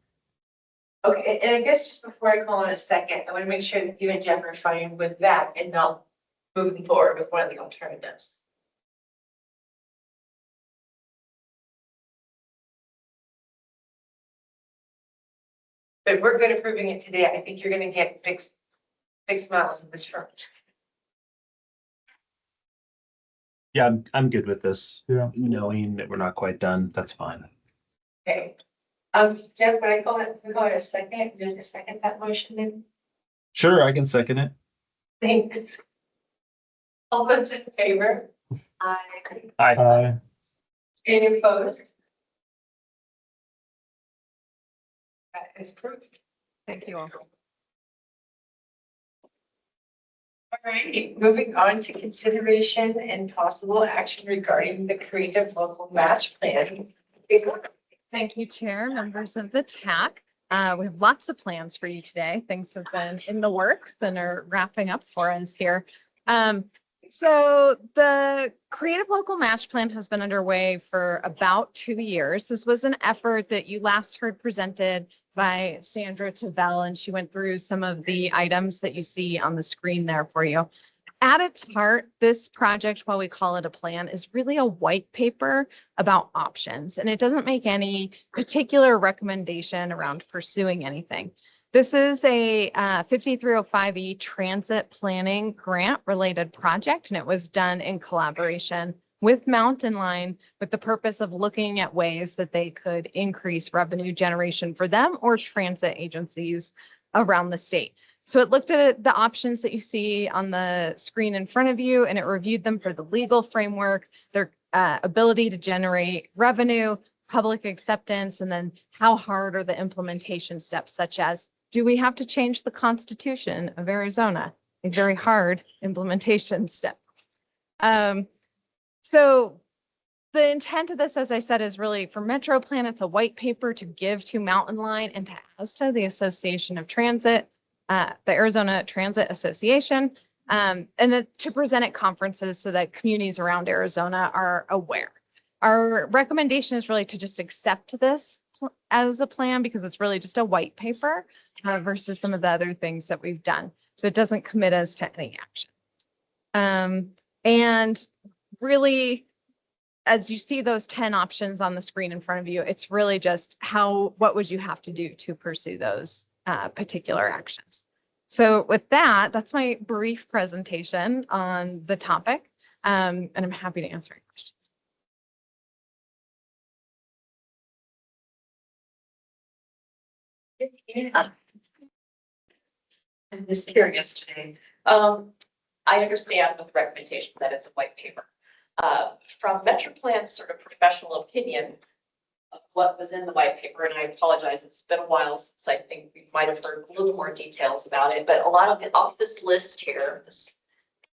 Okay, and I guess just before I call in a second, I want to make sure that you and Jeff are fine with that and not moving forward with one of the alternatives. But if we're good approving it today, I think you're gonna get big smiles in this room. Yeah, I'm good with this. Yeah. Knowing that we're not quite done, that's fine. Okay. Jeff, when I call it, we call it a second, you just second that motion then? Sure, I can second it. Thanks. All those in favor? Aye. Any opposed? That is approved. Thank you all. All right, moving on to consideration and possible action regarding the creative local match plan. Thank you, Chair, members of the TAC. We have lots of plans for you today. Things have been in the works and are wrapping up for us here. So the Creative Local Match Plan has been underway for about 2 years. This was an effort that you last heard presented by Sandra Tavel, and she went through some of the items that you see on the screen there for you. At its heart, this project, while we call it a plan, is really a white paper about options, and it doesn't make any particular recommendation around pursuing anything. This is a 5305E transit planning grant related project, and it was done in collaboration with Mountain Line with the purpose of looking at ways that they could increase revenue generation for them or transit agencies around the state. So it looked at the options that you see on the screen in front of you, and it reviewed them for the legal framework, their ability to generate revenue, public acceptance, and then how hard are the implementation steps, such as, do we have to change the Constitution of Arizona? A very hard implementation step. So the intent of this, as I said, is really for MetroPlan, it's a white paper to give to Mountain Line and to ASTA, the Association of Transit, the Arizona Transit Association, and then to present at conferences so that communities around Arizona are aware. Our recommendation is really to just accept this as a plan because it's really just a white paper versus some of the other things that we've done. So it doesn't commit us to any action. And really, as you see those 10 options on the screen in front of you, it's really just what would you have to do to pursue those particular actions. So with that, that's my brief presentation on the topic, and I'm happy to answer any questions. Yeah. I'm just curious today. I understand with the recommendation that it's a white paper. From MetroPlan's sort of professional opinion of what was in the white paper, and I apologize, it's been a while since I think we might have heard a little more details about it, but a lot of off this list here, this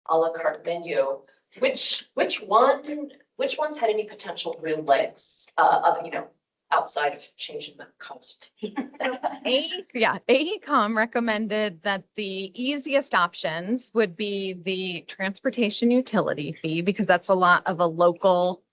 a la carte menu, which ones had any potential real legs, outside of changing the constitution? AECOM recommended that the easiest options would be the transportation utility fee, because that's a lot of a local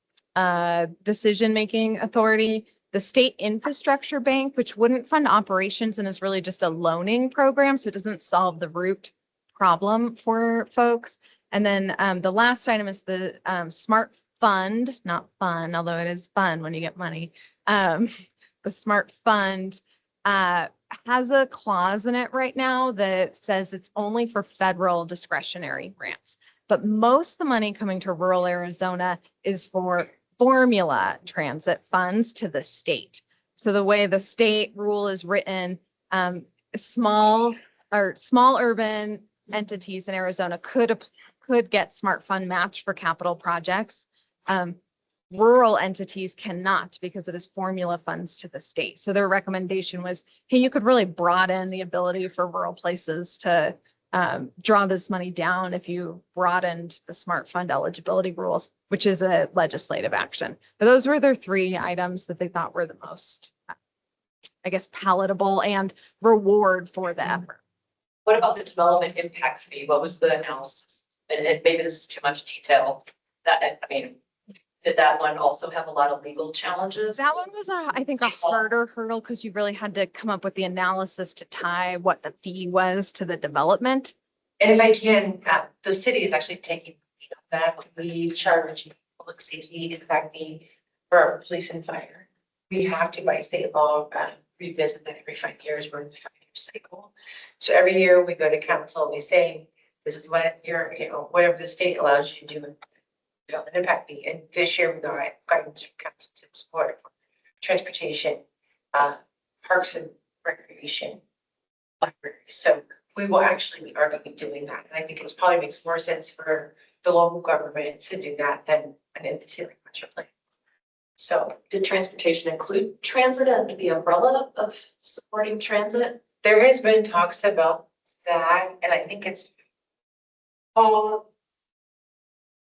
decision-making authority. The state infrastructure bank, which wouldn't fund operations and is really just a loaning program, so it doesn't solve the root problem for folks. And then the last item is the smart fund, not fun, although it is fun when you get money. The smart fund has a clause in it right now that says it's only for federal discretionary grants. But most of the money coming to rural Arizona is for formula transit funds to the state. So the way the state rule is written, small urban entities in Arizona could get smart fund match for capital projects. rural entities cannot because it is formula funds to the state. So their recommendation was, hey, you could really broaden the ability for rural places to draw this money down if you broadened the smart fund eligibility rules, which is a legislative action. But those were their three items that they thought were the most, I guess, palatable and reward for the effort. What about the development impact fee? What was the analysis? And maybe this is too much detail. That, I mean, did that one also have a lot of legal challenges? That one was, I think, a harder hurdle because you really had to come up with the analysis to tie what the fee was to the development. And if I can, the city is actually taking lead on that. We charge public safety impact fee for our police and fire. We have to, by state law, revisit that every 5 years. We're in the 5-year cycle. So every year we go to council, we say, this is what your, whatever the state allows you to do, development impact fee. And this year we got guidance from council to explore transportation, parks and recreation, libraries. So we will actually are going to be doing that. And I think it probably makes more sense for the local government to do that than an entity like MetroPlan. So did transportation include transit under the umbrella of supporting transit? there has been talks about that, and I think it's all.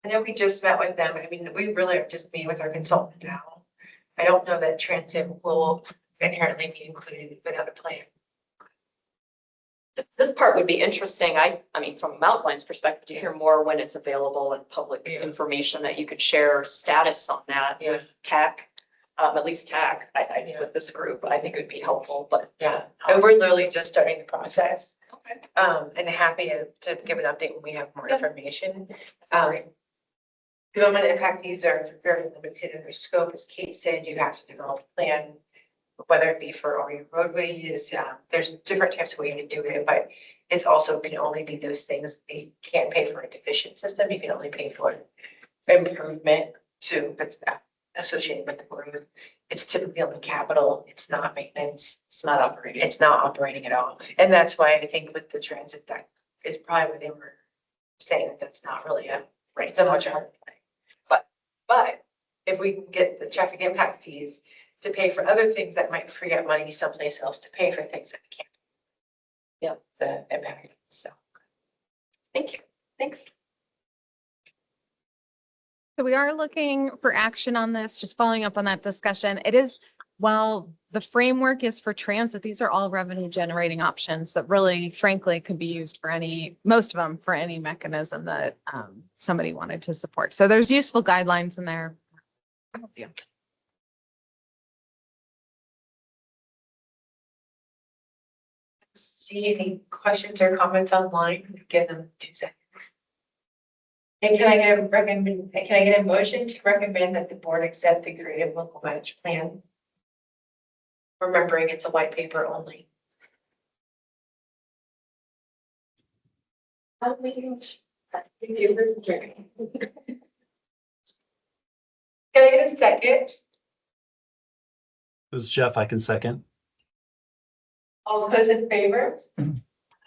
I know we just met with them. I mean, we really are just meeting with our consultant now. I don't know that transit will inherently be included without a plan. This part would be interesting. I mean, from Mountain Line's perspective, to hear more when it's available and public information that you could share status on that with TAC, at least TAC, with this group, I think it would be helpful, but. Yeah, and we're literally just starting the process. Okay. And happy to give an update when we have more Yeah. information. Development impact fees are very limited in their scope. As Kate said, you have to develop a plan, whether it be for all your roadways, there's different types of way to do it, but it's also can only be those things. You can't pay for a deficient system. You can only pay for improvement that's associated with the growth. It's typically only capital. It's not maintenance. It's not operating. It's not operating at all. And that's why I think with the transit, that is probably what they were saying, that that's not really it's a much harder thing. But if we can get the traffic impact fees to pay for other things that might free up money someplace else to pay for things that we can't. Yeah, the impact. So Thank you. Thanks. So we are looking for action on this, just following up on that discussion. It is, while the framework is for transit, these are all revenue generating options that really frankly could be used for most of them for any mechanism that somebody wanted to support. So there's useful guidelines in there. see any questions or comments online, give them 2 seconds. And can I get a motion to recommend that the board accept the creative local managed plan? Remembering it's a white paper only. Can I get a second? This is Jeff. I can second. All those in favor?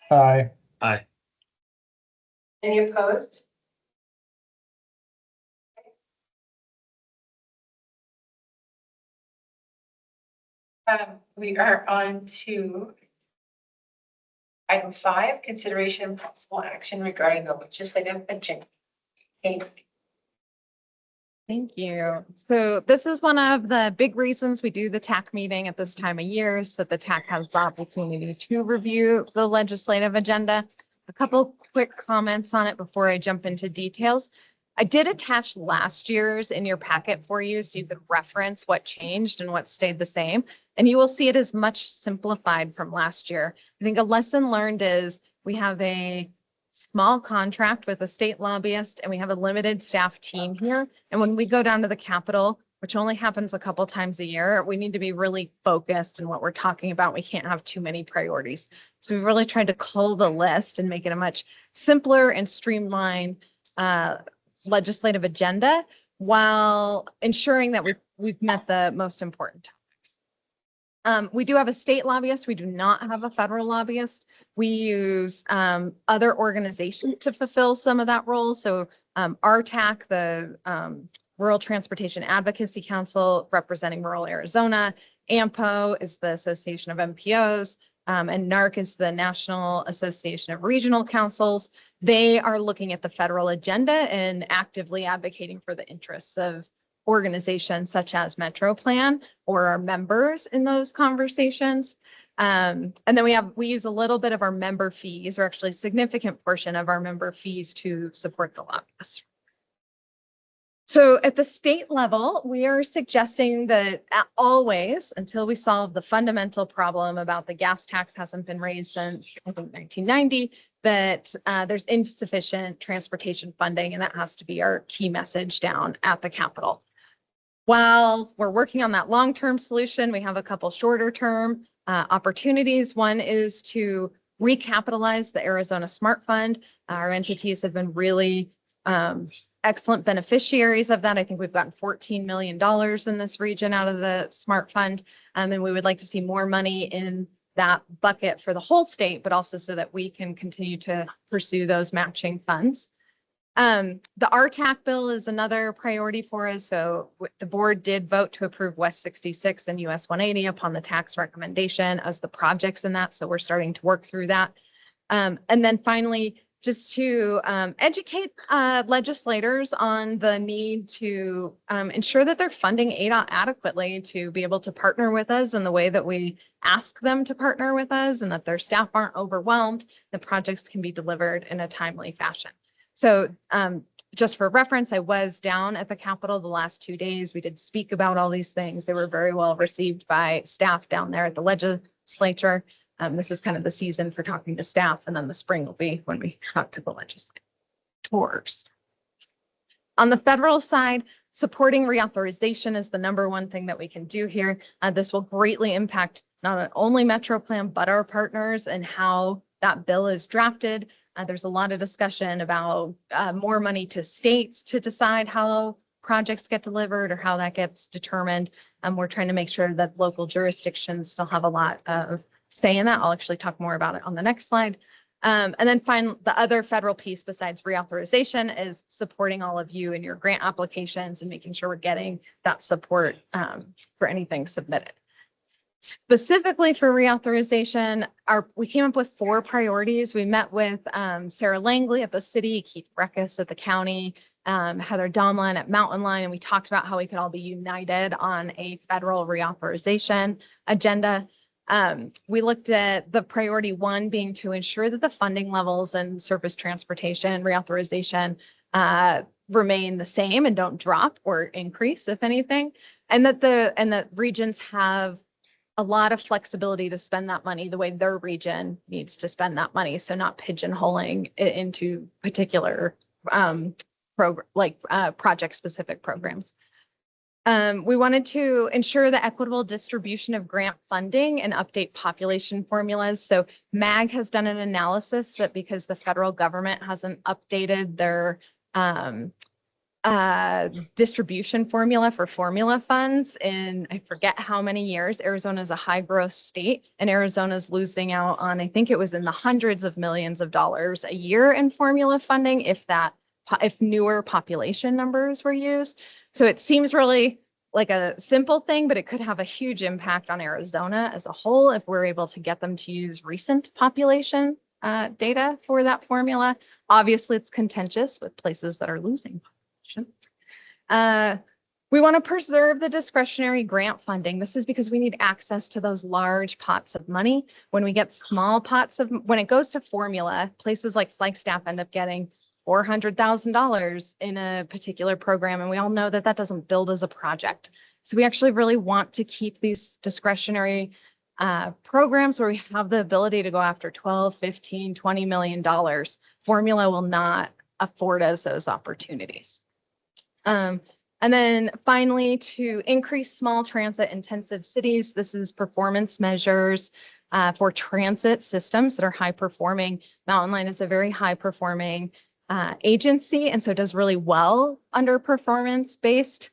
Aye. Aye. Any opposed? We are on to item 5, consideration and possible action regarding the legislative agenda. Kate. Thank you. So this is one of the big reasons we do the TAC meeting at this time of year, so the TAC has the opportunity to review the legislative agenda. A couple quick comments on it before I jump into details. I did attach last year's in your packet for you so you could reference what changed and what stayed the same. And you will see it is much simplified from last year. I think a lesson learned is we have a small contract with a state lobbyist and we have a limited staff team here. And when we go down to the Capitol, which only happens a couple times a year, we need to be really focused in what we're talking about. We can't have too many priorities. So we really tried to cull the list and make it a much simpler and streamlined legislative agenda while ensuring that we've met the most important topics. We do have a state lobbyist. We do not have a federal lobbyist. We use other organizations to fulfill some of that role. So RTAC, the Rural Transportation Advocacy Council representing rural Arizona. AMPO is the Association of MPOs, and NARC is the National Association of Regional Councils. They are looking at the federal agenda and actively advocating for the interests of organizations such as MetroPlan or our members in those conversations. And then we use a little bit of our member fees, or actually a significant portion of our member fees, to support the lobbyists. So at the state level, we are suggesting that always, until we solve the fundamental problem about the gas tax hasn't been raised since, I think, 1990, that there's insufficient transportation funding, and that has to be our key message down at the Capitol. While we're working on that long-term solution, we have a couple shorter-term opportunities. One is to recapitalize the Arizona Smart Fund. Our entities have been really excellent beneficiaries of that. I think we've gotten $14 million in this region out of the Smart Fund. And we would like to see more money in that bucket for the whole state, but also so that we can continue to pursue those matching funds. The RTAC bill is another priority for us. So the board did vote to approve West 66 and US 180 upon the tax recommendation as the projects in that. So we're starting to work through that. And then finally, just to educate legislators on the need to ensure that they're funding ADOT adequately to be able to partner with us in the way that we ask them to partner with us, and that their staff aren't overwhelmed, the projects can be delivered in a timely fashion. So just for reference, I was down at the Capitol the last 2 days. We did speak about all these things. They were very well received by staff down there at the legislature. This is kind of the season for talking to staff, and then the spring will be when we talk to the legislators. On the federal side, supporting reauthorization is the #1 thing that we can do here. This will greatly impact not only MetroPlan, but our partners and how that bill is drafted. There's a lot of discussion about more money to states to decide how projects get delivered or how that gets determined. We're trying to make sure that local jurisdictions still have a lot of say in that. I'll actually talk more about it on the next slide. And then the other federal piece besides reauthorization is supporting all of you in your grant applications and making sure we're getting that support for anything submitted. Specifically for reauthorization, we came up with 4 priorities. We met with Sarah Langley at the city, Keith Breckus at the county, Heather Domlin at Mountain Line, and we talked about how we could all be united on a federal reauthorization agenda. We looked at the priority 1 being to ensure that the funding levels and surface transportation reauthorization remain the same and don't drop or increase, if anything, and that regions have a lot of flexibility to spend that money the way their region needs to spend that money. So not pigeonholing it into particular project specific programs. We wanted to ensure the equitable distribution of grant funding and update population formulas. So MAG has done an analysis that because the federal government hasn't updated their distribution formula for formula funds in, I forget how many years. Arizona is a high growth state, and Arizona is losing out on, I think it was in the hundreds of millions of dollars a year in formula funding if newer population numbers were used. So it seems really like a simple thing, but it could have a huge impact on Arizona as a whole if we're able to get them to use recent population data for that formula. Obviously, it's contentious with places that are losing population. We want to preserve the discretionary grant funding. This is because we need access to those large pots of money. When we get small pots when it goes to formula, places like Flagstaff end up getting $400,000 in a particular program. And we all know that that doesn't build as a project. So we actually really want to keep these discretionary programs where we have the ability to go after $12, $15, $20 million. Formula will not afford us those opportunities. And then finally, to increase small transit intensive cities, this is performance measures for transit systems that are high performing. Mountain Line is a very high performing agency, and so it does really well under performance based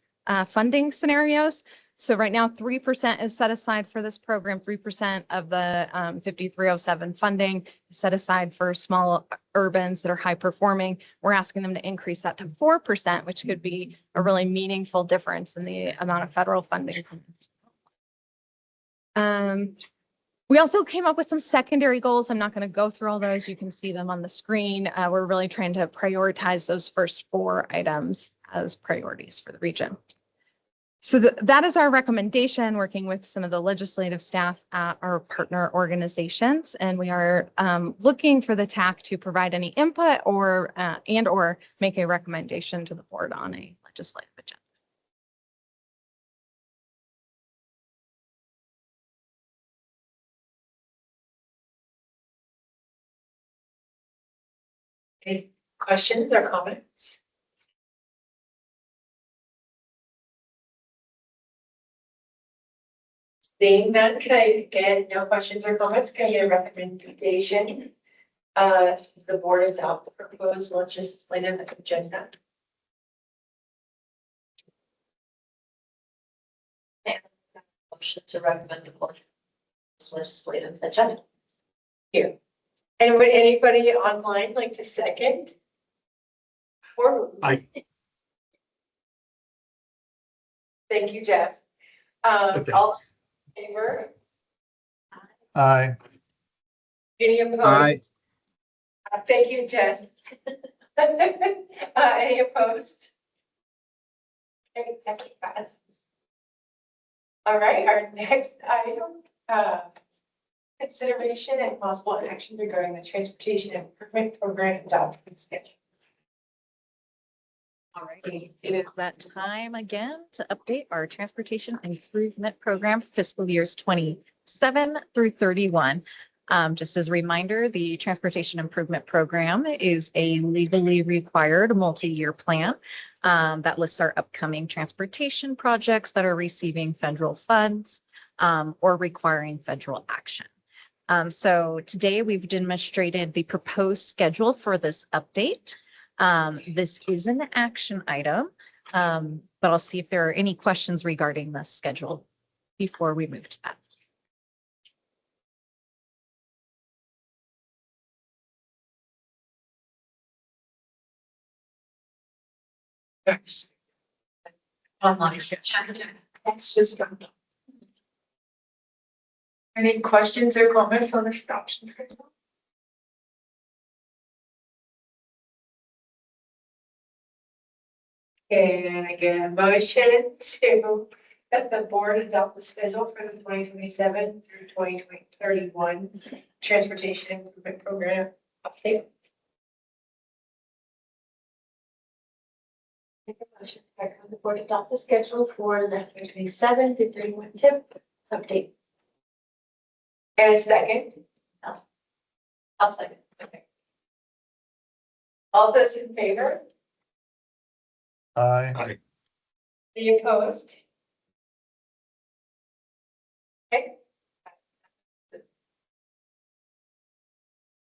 funding scenarios. So right now, 3% is set aside for this program. 3% of the 5307 funding is set aside for small urbans that are high performing. We're asking them to increase that to 4%, which could be a really meaningful difference in the amount of federal funding. We also came up with some secondary goals. I'm not going to go through all those. You can see them on the screen. We're really trying to prioritize those first 4 items as priorities for the region. So that is our recommendation, working with some of the legislative staff at our partner organizations. And we are looking for the TAC to provide any input or and/or make a recommendation to the board on a legislative agenda. Any questions or comments? Seeing none, can I get no questions or comments? Can I get a recommendation? The board adopt the proposed legislative agenda. Motion to recommend the board legislative agenda. Here. And would anybody online like to second? Or? I- Thank you, Jeff. Okay. All in favor? Aye. Any opposed? Aye. Thank you, Jess. Any opposed? Okay, that passes. All right, our next item, consideration and possible action regarding the transportation improvement program adoption schedule. All righty, it is that time again to update our transportation improvement program fiscal years 27 through 31. Just as a reminder, the transportation improvement program is a legally required multi-year plan that lists our upcoming transportation projects that are receiving federal funds or requiring federal action. So today we've demonstrated the proposed schedule for this update. This is an action item, but I'll see if there are any questions regarding this schedule before we move to that. Online. That's just. Any questions or comments on the adoption schedule? And I get a motion to that the board adopt the schedule for the 2027 through 2031 transportation improvement program update. Make a motion to recommend the board adopt the schedule for the 2027 to 31 tip update. And a second. I'll second. Okay. All those in favor? Aye. Any opposed? Okay.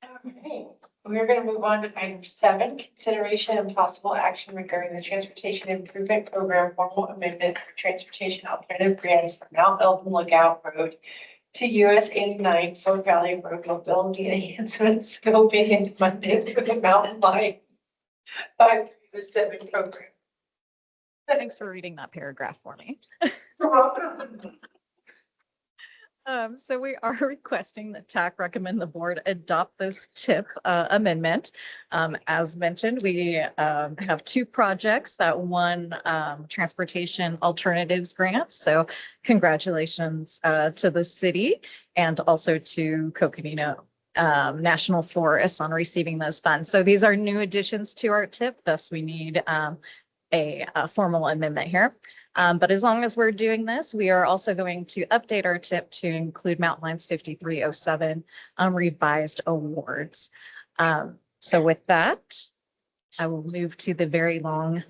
All right, we're going to move on to item 7, consideration and possible action regarding the transportation improvement program formal amendment for transportation alternative grants for Mount Elton Lookout Road to US 89 Fort Valley Road mobility enhancements scoping and funding for the Mountain Line 537 program. Thanks for reading that paragraph for me. You're welcome. So we are requesting that TAC recommend the board adopt this TIP amendment. As mentioned, we have 2 projects that won transportation alternatives grants. So congratulations to the city and also to Coconino National Forest on receiving those funds. So these are new additions to our TIP, thus we need a formal amendment here. But as long as we're doing this, we are also going to update our TIP to include Mountain Lines 5307 revised awards. So with that, I will move to the very long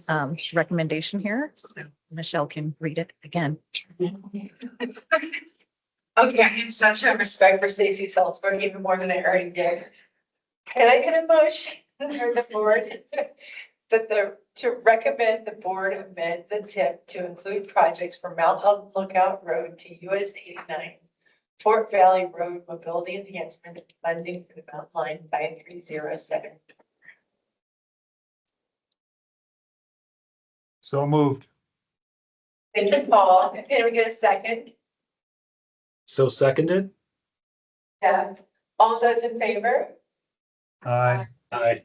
recommendation here. So Michelle can read it again. Okay, I have such a respect for Stacey Salzberg, even more than I already did. Can I get a motion for the board that the to recommend the board amend the tip to include projects from Mount Elton Lookout Road to US 89, Fort Valley Road mobility enhancements and funding for the Mountain Line 5307. So moved. Thank you, Paul. Can we get a second? So seconded? Yeah. All those in favor? Aye. Aye.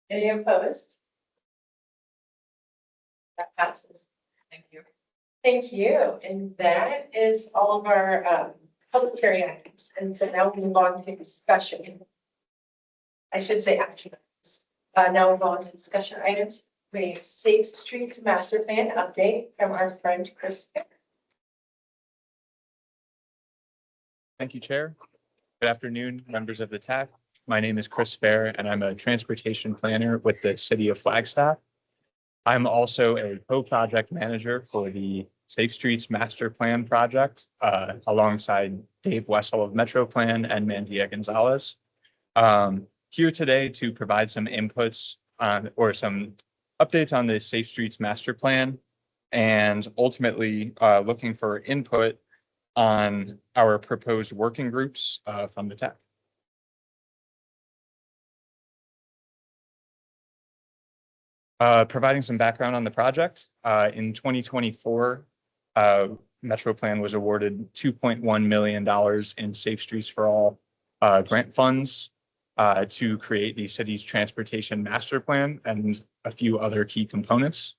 Any opposed? That passes. Thank you. Thank you. And that is all of our public hearing items. And so now we move on to discussion. I should say action items. Now we'll go on to discussion items. We have Safe Streets Master Plan update from our friend Chris. Thank you, Chair. Good afternoon, members of the TAC. My name is Chris Fair, and I'm a transportation planner with the City of Flagstaff. I'm also a co-project manager for the Safe Streets Master Plan project, alongside Dave Wessel of MetroPlan and Mandia Gonzalez. Here today to provide some inputs on, or some updates on the Safe Streets Master Plan, and ultimately looking for input on our proposed working groups from the TAC. Providing some background on the project, in 2024, MetroPlan was awarded $2.1 million in Safe Streets for All grant funds to create the city's transportation master plan and a few other key components.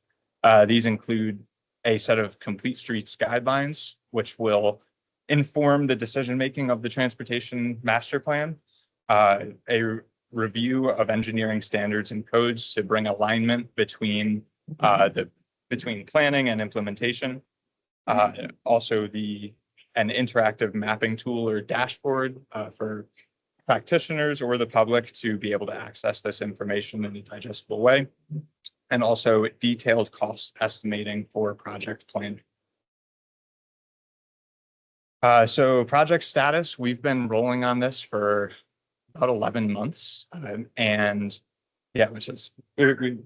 These include a set of complete streets guidelines, which will inform the decision-making of the transportation master plan, a review of engineering standards and codes to bring alignment between between planning and implementation. Also an interactive mapping tool or dashboard for practitioners or the public to be able to access this information in a digestible way, and also detailed cost estimating for project planning. So project status, we've been rolling on this for about 11 months. And yeah, which is, we've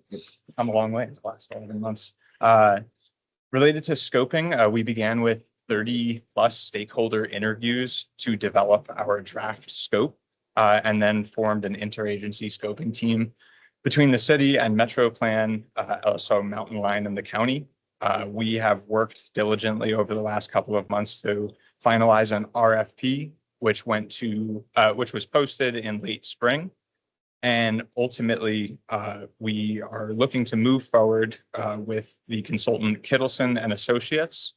come a long way in the last 11 months. Related to scoping, we began with 30 plus stakeholder interviews to develop our draft scope, and then formed an interagency scoping team between the city and MetroPlan, also Mountain Line and the county. We have worked diligently over the last couple of months to finalize an RFP, which was posted in late spring. And ultimately, we are looking to move forward with the consultant Kittleson and Associates,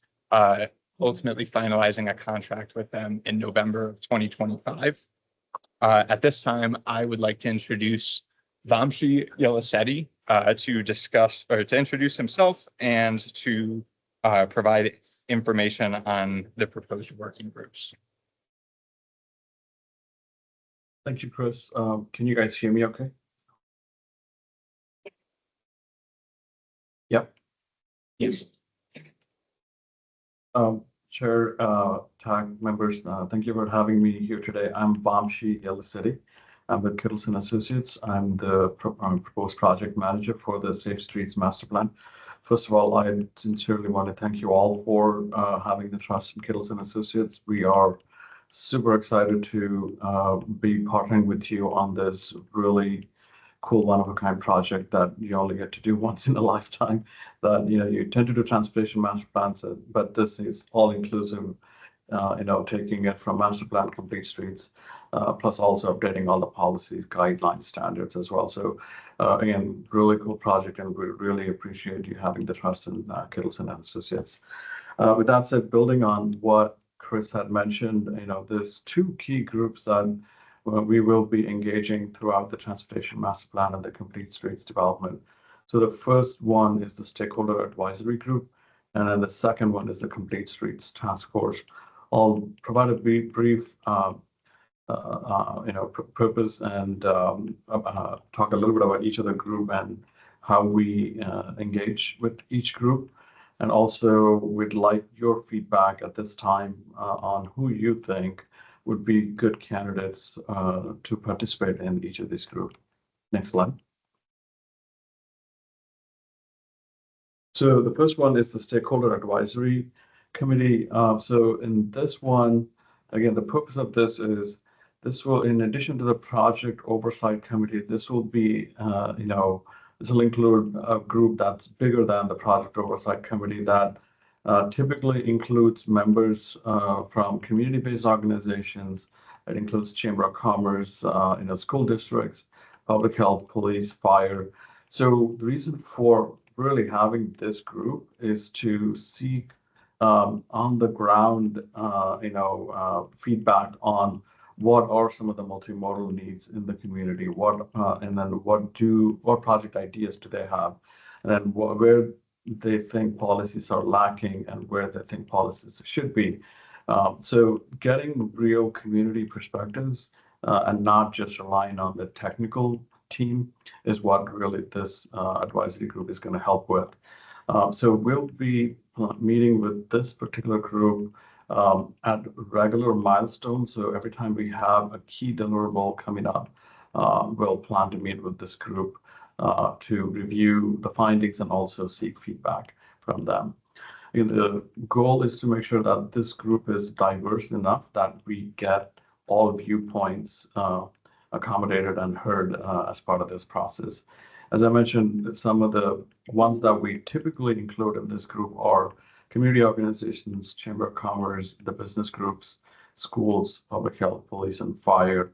ultimately finalizing a contract with them in November of 2025. At this time, I would like to introduce Vamshi Yelisetti to introduce himself and to provide information on the proposed working groups. Thank you, Chris. Can you guys hear me okay? Yep. Yes. Chair, TAC members, thank you for having me here today. I'm Vamshi Yelisetti. I'm with Kittleson Associates. I'm the proposed project manager for the Safe Streets Master Plan. First of all, I sincerely want to thank you all for having the trust in Kittleson Associates. We are super excited to be partnering with you on this really cool one-of-a-kind project that you only get to do once in a lifetime. That you tend to do transportation master plans, but this is all inclusive. Taking it from master plan, complete streets, plus also updating all the policies, guidelines, standards as well. So again, really cool project, and we really appreciate you having the trust in Kittleson and Associates. With that said, building on what Chris had mentioned, there's two key groups that we will be engaging throughout the transportation master plan and the complete streets development. So the first one is the stakeholder advisory group, and then the second one is the complete streets task force. I'll provide a brief purpose and talk a little bit about each of the group and how we engage with each group. And also, we'd like your feedback at this time on who you think would be good candidates to participate in each of these groups. Next slide. So the first one is the Stakeholder Advisory Committee. So in this one, again, the purpose of this is this will, in addition to the Project Oversight Committee, this will be, this will include a group that's bigger than the Project Oversight Committee that typically includes members from community-based organizations. It includes Chamber of Commerce, school districts, public health, police, fire. So the reason for really having this group is to seek on the ground, feedback on what are some of the multimodal needs in the community, and then what project ideas do they have, and then where they think policies are lacking and where they think policies should be. So getting real community perspectives and not just relying on the technical team is what really this advisory group is going to help with. So we'll be meeting with this particular group at regular milestones. So every time we have a key deliverable coming up, we'll plan to meet with this group to review the findings and also seek feedback from them. And the goal is to make sure that this group is diverse enough that we get all viewpoints accommodated and heard as part of this process. As I mentioned, some of the ones that we typically include in this group are community organizations, Chamber of Commerce, the business groups, schools, public health, police, and fire.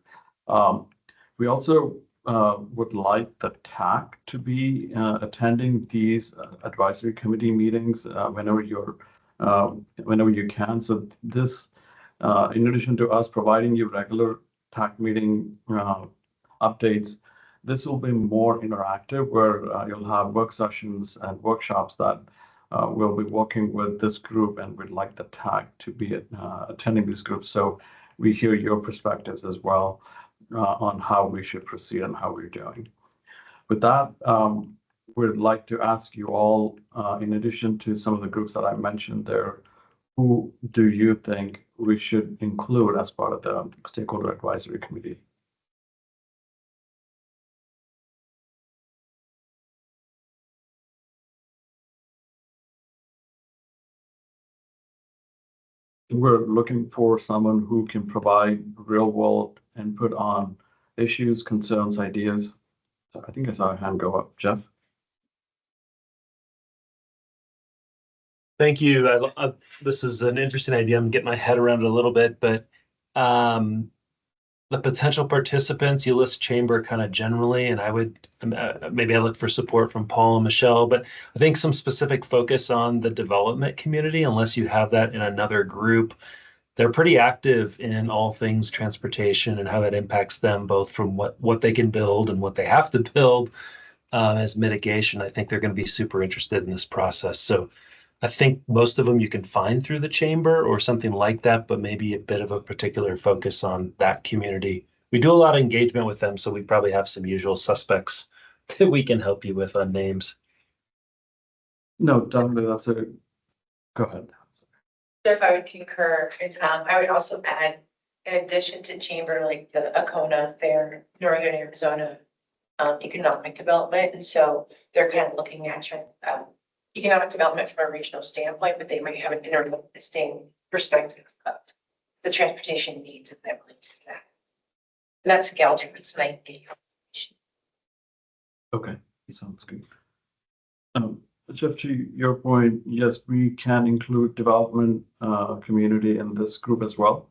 We also would like the TAC to be attending these advisory committee meetings whenever you can. So this, in addition to us providing you regular TAC meeting updates, this will be more interactive where you'll have work sessions and workshops that we'll be working with this group, and we'd like the TAC to be attending these groups. So we hear your perspectives as well on how we should proceed and how we're doing. With that, we'd like to ask you all, in addition to some of the groups that I mentioned there, who do you think we should include as part of the Stakeholder Advisory Committee? We're looking for someone who can provide real world input on issues, concerns, ideas. So I think I saw a hand go up. Jeff? Thank you. This is an interesting idea. I'm getting my head around it a little bit, but the potential participants, you list chamber kind of generally, and I would maybe I look for support from Paul and Michelle, but I think some specific focus on the development community, unless you have that in another group. They're pretty active in all things transportation and how that impacts them, both from what they can build and what they have to build as mitigation. I think they're going to be super interested in this process. So I think most of them you can find through the chamber or something like that, but maybe a bit of a particular focus on that community. We do a lot of engagement with them, so we probably have some usual suspects that we can help you with on names. No, definitely. Go ahead. If I would concur, and I would also add, in addition to chamber, like the Acona, their Northern Arizona economic development, and so they're kind of looking at economic development from a regional standpoint, but they might have an interesting perspective of the transportation needs and that relates to that. And that's Galter, it's 90. Okay, sounds good. Jeff, to your point, yes, we can include development community in this group as well.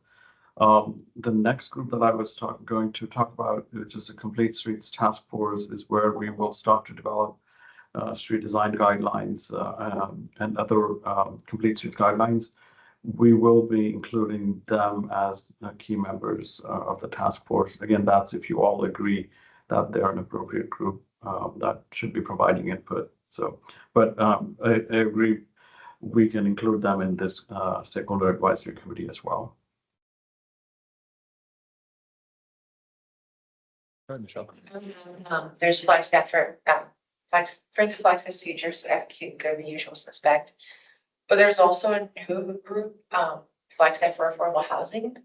The next group that I was going to talk about, which is a Complete Streets Task Force, is where we will start to develop street design guidelines and other complete street guidelines. We will be including them as key members of the task force. Again, that's if you all agree that they're an appropriate group that should be providing input. So, but I agree, we can include them in this stakeholder advisory committee as well. Michelle. There's Flagstaff for Friends of Flagstaff Futures, so FQ, they're the usual suspect. But there's also a new group, Flagstaff for Affordable Housing.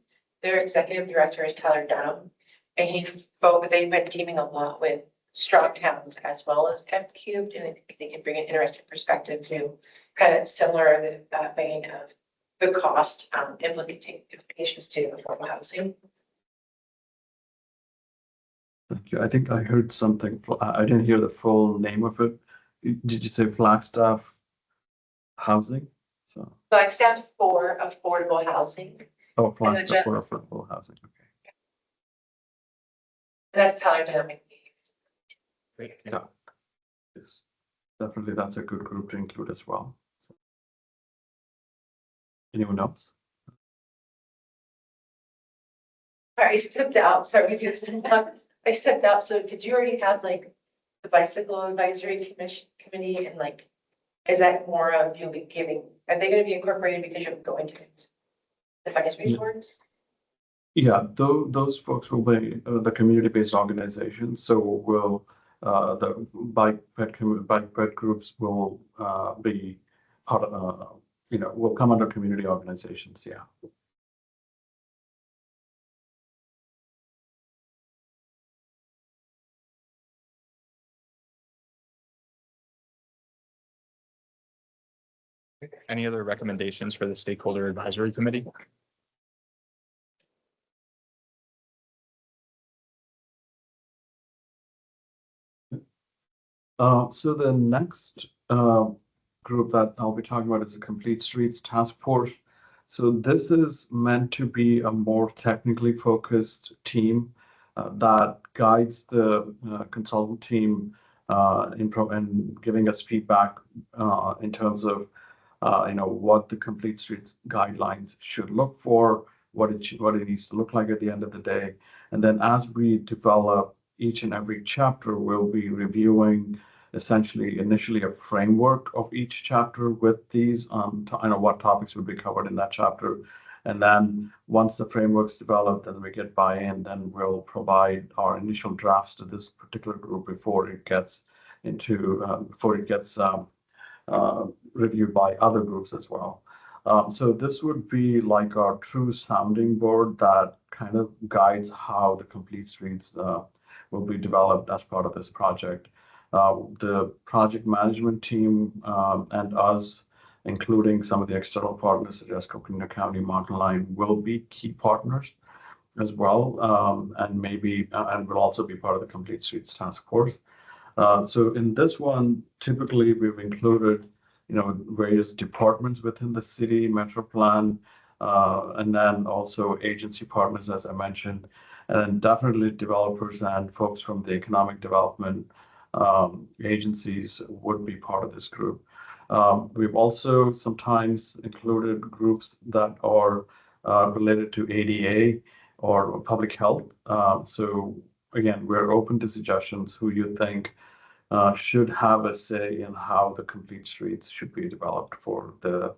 Their executive director is Tyler Dunham, and they've been teaming a lot with strong towns as well as F cubed, and I think they can bring an interesting perspective to kind of similar in the vein of the cost implications to affordable housing. Thank you. I think I heard something. I didn't hear the full name of it. Did you say Flagstaff housing? So, Flagstaff for affordable housing, oh, Flagstaff for affordable housing. Okay. and that's how I'm doing. Yeah. Yes. Definitely, that's a good group to include as well. So. Anyone else? Sorry, I stepped out. Sorry, we do this. I stepped out. So did you already have like the bicycle advisory committee and like, is that more of you giving, are they gonna be incorporated because you're going to advisory boards? Yeah, those folks will be the community-based organizations. So will the bike ped groups will be part of will come under community organizations. Yeah. Any other recommendations for the stakeholder advisory committee? So the next group that I'll be talking about is the Complete Streets Task Force. So this is meant to be a more technically focused team that guides the consultant team in giving us feedback in terms of what the Complete Streets guidelines should look for, what it needs to look like at the end of the day, and then as we develop each and every chapter, we'll be reviewing essentially initially a framework of each chapter with these what topics would be covered in that chapter. And then once the framework's developed and we get buy-in, then we'll provide our initial drafts to this particular group before it gets reviewed by other groups as well. So this would be like our true sounding board that kind of guides how the Complete Streets will be developed as part of this project. The project management team and us, including some of the external partners such as Coconino County, Mountain Line, will be key partners as well, and will also be part of the Complete Streets Task Force. So in this one, typically we've included, various departments within the city, MetroPlan, and then also agency partners, as I mentioned, and definitely developers and folks from the economic development agencies would be part of this group. We've also sometimes included groups that are related to ADA or public health. So again, we're open to suggestions who you think should have a say in how the Complete Streets should be developed for the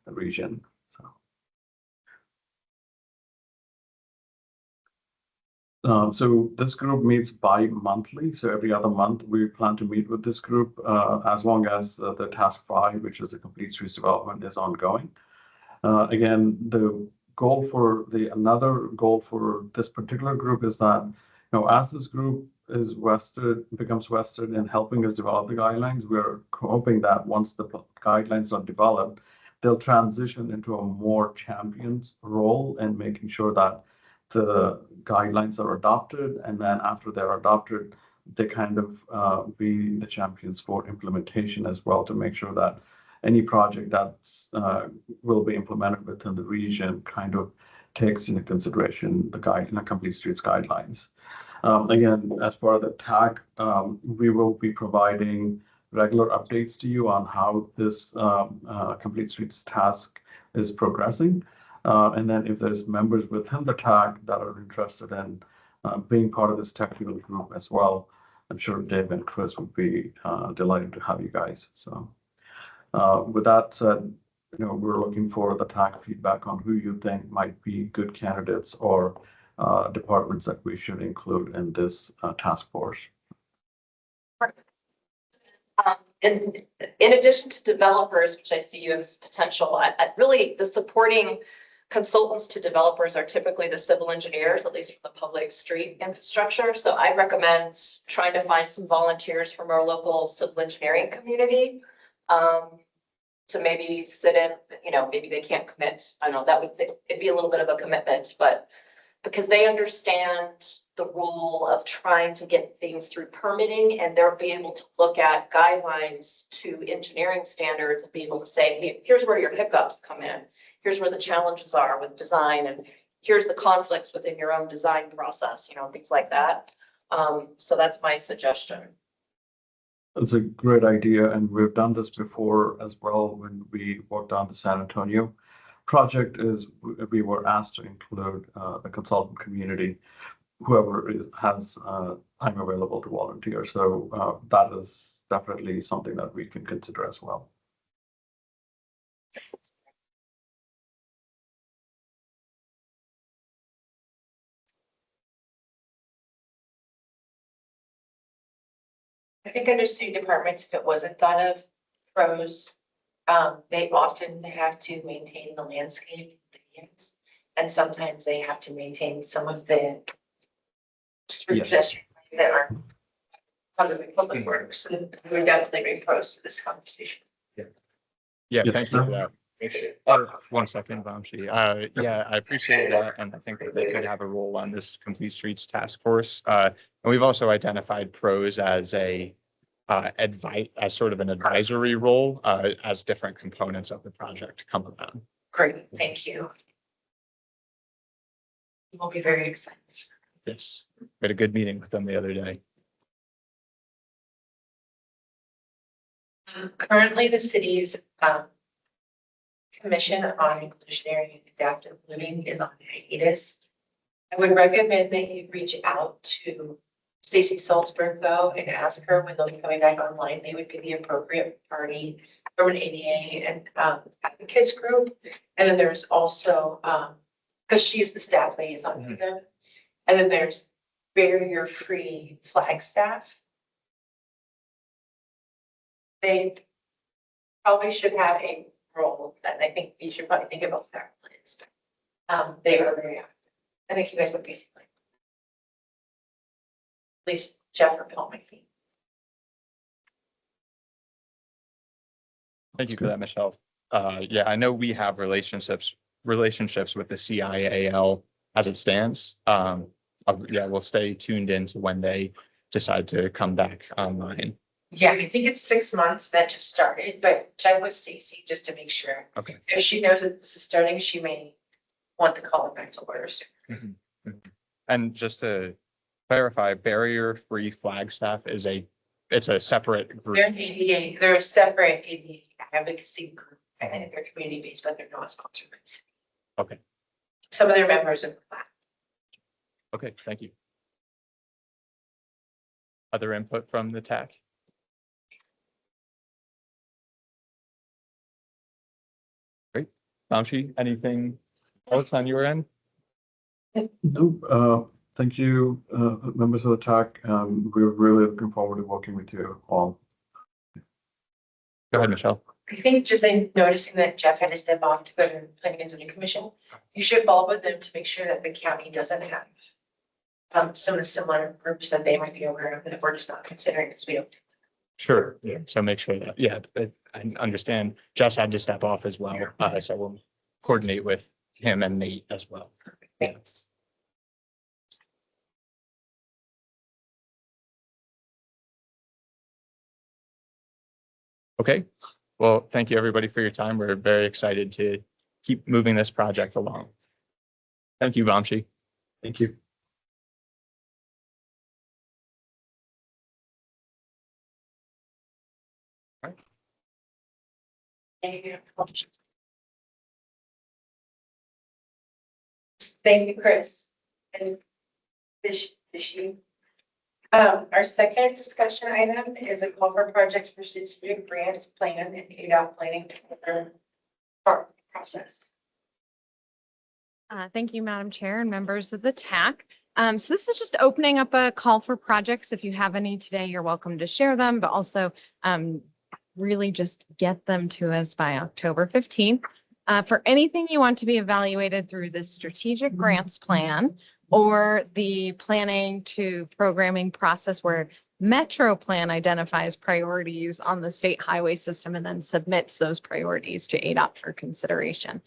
region. So this group meets bi-monthly. So every other month, we plan to meet with this group as long as the task 5, which is the Complete Streets development, is ongoing. Again, another goal for this particular group is that, as this group becomes vested in helping us develop the guidelines, we're hoping that once the guidelines are developed, they'll transition into a more champions role in making sure that the guidelines are adopted, and then after they're adopted, they kind of be the champions for implementation as well, to make sure that any project that will be implemented within the region kind of takes into consideration the Complete Streets guidelines. Again, as part of the TAC, we will be providing regular updates to you on how this Complete Streets task is progressing. And then if there's members within the TAC that are interested in being part of this technical group as well, I'm sure Dave and Chris would be delighted to have you guys. So with that said, we're looking for the TAC feedback on who you think might be good candidates or departments that we should include in this task force. In addition to developers, which I see you as potential, really the supporting consultants to developers are typically the civil engineers, at least for the public street infrastructure. So I recommend trying to find some volunteers from our local civil engineering community. To maybe sit in, maybe they can't commit. I know it'd be a little bit of a commitment, but because they understand the role of trying to get things through permitting, and they'll be able to look at guidelines to engineering standards and be able to say, hey, here's where your hiccups come in. Here's where the challenges are with design, and here's the conflicts within your own design process, things like that. So that's my suggestion. It's a great idea, and we've done this before as well when we worked on the San Antonio project. We were asked to include the consultant community, whoever has time available to volunteer. So that is definitely something that we can consider as well. I think under city departments, if it wasn't thought of, pros, they often have to maintain the landscape, and sometimes they have to maintain some of the street pedestrian that are public works, and we're definitely very pros to this conversation. Yeah, Yes, thank you for that. One second, Vamshi. Yeah, I appreciate that, and I think that they could have a role on this Complete Streets Task Force. And we've also identified pros as as sort of an advisory role as different components of the project come about. Great, thank you. We'll be very excited. Yes, we had a good meeting with them the other day. Currently, the city's commission on inclusionary and adaptive living is on hiatus. I would recommend that you reach out to Stacy Salzberg though and ask her when they'll be coming back online. They would be the appropriate party from an ADA and advocates group. And then there's also because she's the staff liaison for them. And then there's barrier-free flag staff. They probably should have a role, and I think you should probably think about that. They are very active. I think you guys would be fine. At least Jeff or Bill might be. Thank you for that, Michelle. Yeah, I know we have relationships with the CIAL as it stands. Yeah, we'll stay tuned into when they decide to come back online. Yeah, I think it's 6 months that just started, but check with Stacy just to make sure. Okay. If she knows that this is starting, she may want to call it back to order soon. And just to clarify, barrier-free flag staff it's a separate group. They're an ADA, they're a separate ADA advocacy group, and I think they're community-based, but they're not sponsored by the city. Okay. Some of their members are black. Okay, thank you. Other input from the TAC? Great. Vamshi, anything else on your end? No, thank you, members of the TAC. We're really looking forward to working with you all. Go ahead, Michelle. I think just in noticing that Jeff had to step off to go to Planning and Zoning Commission, you should follow with them to make sure that the county doesn't have some of the similar groups that they might be aware of, and if we're just not considering it, we don't. Sure. Yeah. So make sure that, yeah, I understand Jess had to step off as well. So we'll coordinate with him and Nate as well. Thanks. Okay. Well, thank you everybody for your time. We're very excited to keep moving this project along. Thank you, Vamshi. Thank you. Thank you, Chris. And Fishy. Our second discussion item is a call for projects for strategic grants plan and ADOT planning process. Thank you, Madam Chair and members of the TAC. So this is just opening up a call for projects. If you have any today, you're welcome to share them, but also really just get them to us by October 15th. For anything you want to be evaluated through the strategic grants plan or the planning to programming process where MetroPlan identifies priorities on the state highway system and then submits those priorities to ADOT for consideration.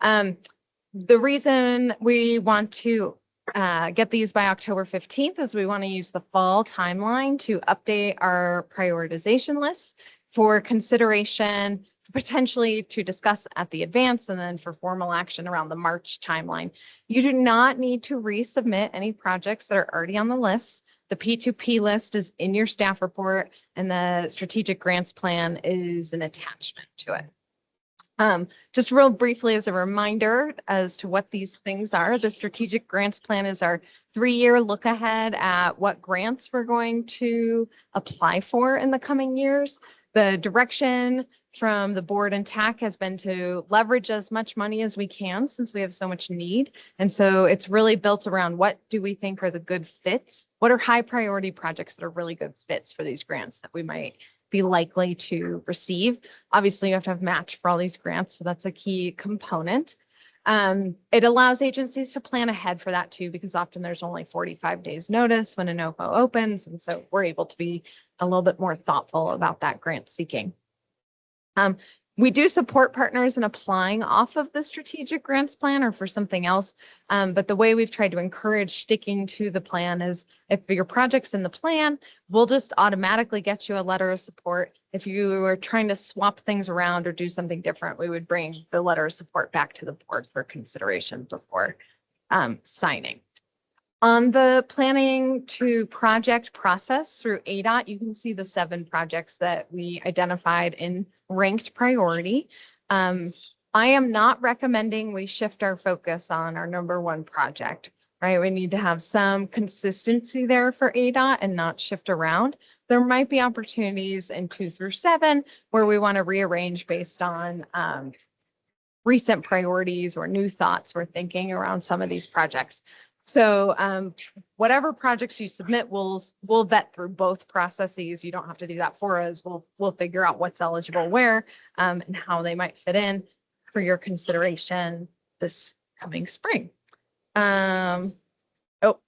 The reason we want to get these by October 15th is we want to use the fall timeline to update our prioritization lists for consideration, potentially to discuss at the advance, and then for formal action around the March timeline. You do not need to resubmit any projects that are already on the list. The P2P list is in your staff report, and the strategic grants plan is an attachment to it. Just real briefly as a reminder as to what these things are, the strategic grants plan is our 3-year look ahead at what grants we're going to apply for in the coming years. The direction from the board and TAC has been to leverage as much money as we can since we have so much need. And so it's really built around what do we think are the good fits? What are high priority projects that are really good fits for these grants that we might be likely to receive? Obviously, you have to have match for all these grants, so that's a key component. It allows agencies to plan ahead for that too, because often there's only 45 days notice when an OPO opens. And so we're able to be a little bit more thoughtful about that grant seeking. We do support partners in applying off of the strategic grants plan or for something else. But the way we've tried to encourage sticking to the plan is if your project's in the plan, we'll just automatically get you a letter of support. If you are trying to swap things around or do something different, we would bring the letter of support back to the board for consideration before signing. On the planning to project process through ADOT, you can see the 7 projects that we identified in ranked priority. I am not recommending we shift our focus on our number 1 project, right? We need to have some consistency there for ADOT and not shift around. There might be opportunities in 2 through 7 where we want to rearrange based on recent priorities or new thoughts we're thinking around some of these projects. So whatever projects you submit, we'll vet through both processes. You don't have to do that for us. We'll figure out what's eligible where and how they might fit in for your consideration this coming spring. Oh,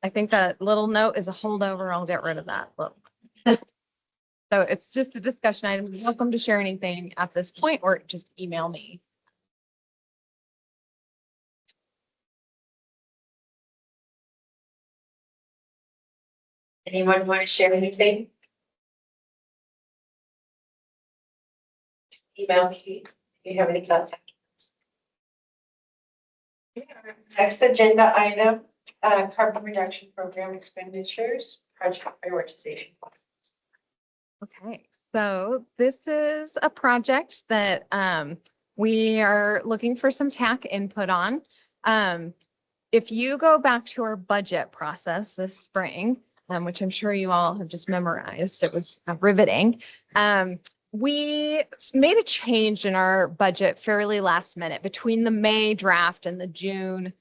I think that little note is a holdover. I'll get rid of that. So it's just a discussion item. You're welcome to share anything at this point or just email me. Anyone want to share anything? Just email me if you have any contact. Next agenda item, carbon reduction program expenditures, project prioritization. Okay, so this is a project that we are looking for some TAC input on. If you go back to our budget process this spring, which I'm sure you all have just memorized, it was riveting. We made a change in our budget fairly last minute between the May draft and the June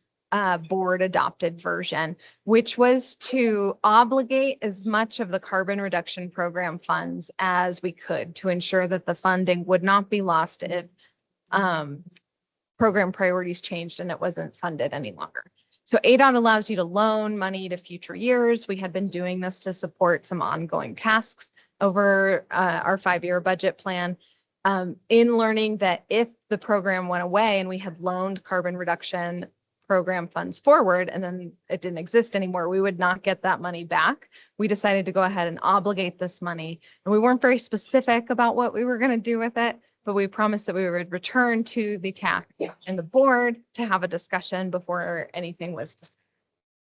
board adopted version, which was to obligate as much of the carbon reduction program funds as we could to ensure that the funding would not be lost if program priorities changed and it wasn't funded any longer. So ADOT allows you to loan money to future years. We had been doing this to support some ongoing tasks over our 5-year budget plan. In learning that if the program went away and we had loaned carbon reduction program funds forward and then it didn't exist anymore, we would not get that money back. We decided to go ahead and obligate this money. And we weren't very specific about what we were going to do with it, but we promised that we would return to the TAC and the board to have a discussion before anything was.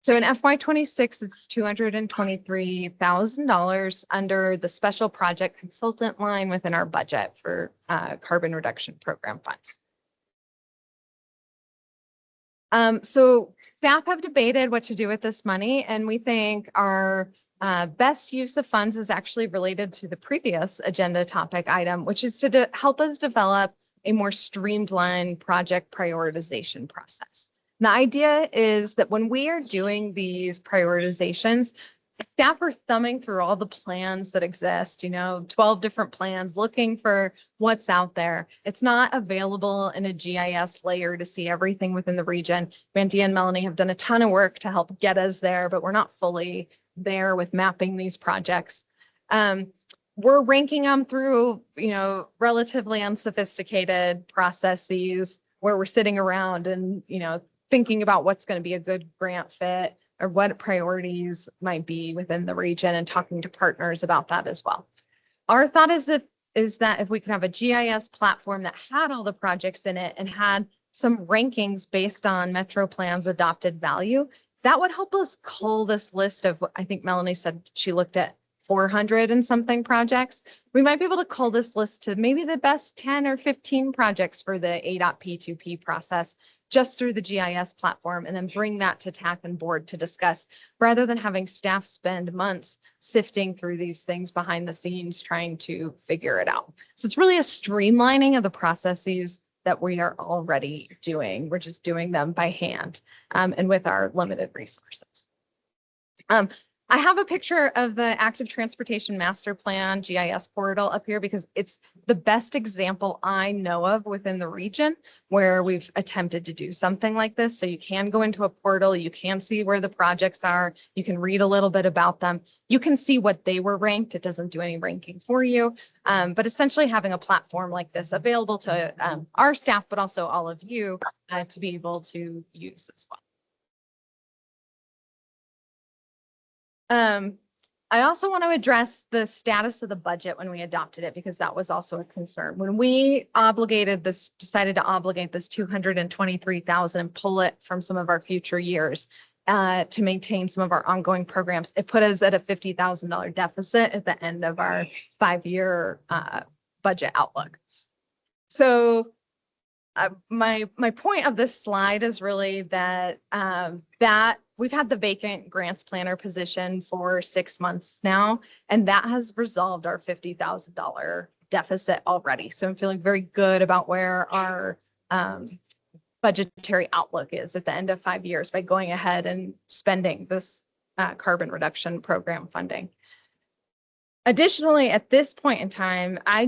So in FY26, it's $223,000 under the special project consultant line within our budget for carbon reduction program funds. So staff have debated what to do with this money, and we think our best use of funds is actually related to the previous agenda topic item, which is to help us develop a more streamlined project prioritization process. The idea is that when we are doing these prioritizations, staff are thumbing through all the plans that exist, 12 different plans, looking for what's out there. It's not available in a GIS layer to see everything within the region. Mandy and Melanie have done a ton of work to help get us there, but we're not fully there with mapping these projects. We're ranking them through, relatively unsophisticated processes where we're sitting around and, thinking about what's going to be a good grant fit or what priorities might be within the region and talking to partners about that as well. Our thought is that if we could have a GIS platform that had all the projects in it and had some rankings based on MetroPlan's adopted value, that would help us cull this list of, I think Melanie said she looked at 400 and something projects. We might be able to cull this list to maybe the best 10 or 15 projects for the ADOT P2P process just through the GIS platform, and then bring that to TAC and board to discuss, rather than having staff spend months sifting through these things behind the scenes trying to figure it out. So it's really a streamlining of the processes that we are already doing. We're just doing them by hand and with our limited resources. I have a picture of the Active Transportation Master Plan GIS portal up here because it's the best example I know of within the region where we've attempted to do something like this. So you can go into a portal, you can see where the projects are, you can read a little bit about them, you can see what they were ranked. It doesn't do any ranking for you, but essentially having a platform like this available to our staff, but also all of you to be able to use as well. I also want to address the status of the budget when we adopted it, because that was also a concern. When we decided to obligate this 223,000 and pull it from some of our future years to maintain some of our ongoing programs, it put us at a $50,000 deficit at the end of our 5-year budget outlook. So my point of this slide is really that we've had the vacant grants planner position for 6 months now, and that has resolved our $50,000 deficit already. So I'm feeling very good about where our budgetary outlook is at the end of 5 years by going ahead and spending this carbon reduction program funding. Additionally, at this point in time, I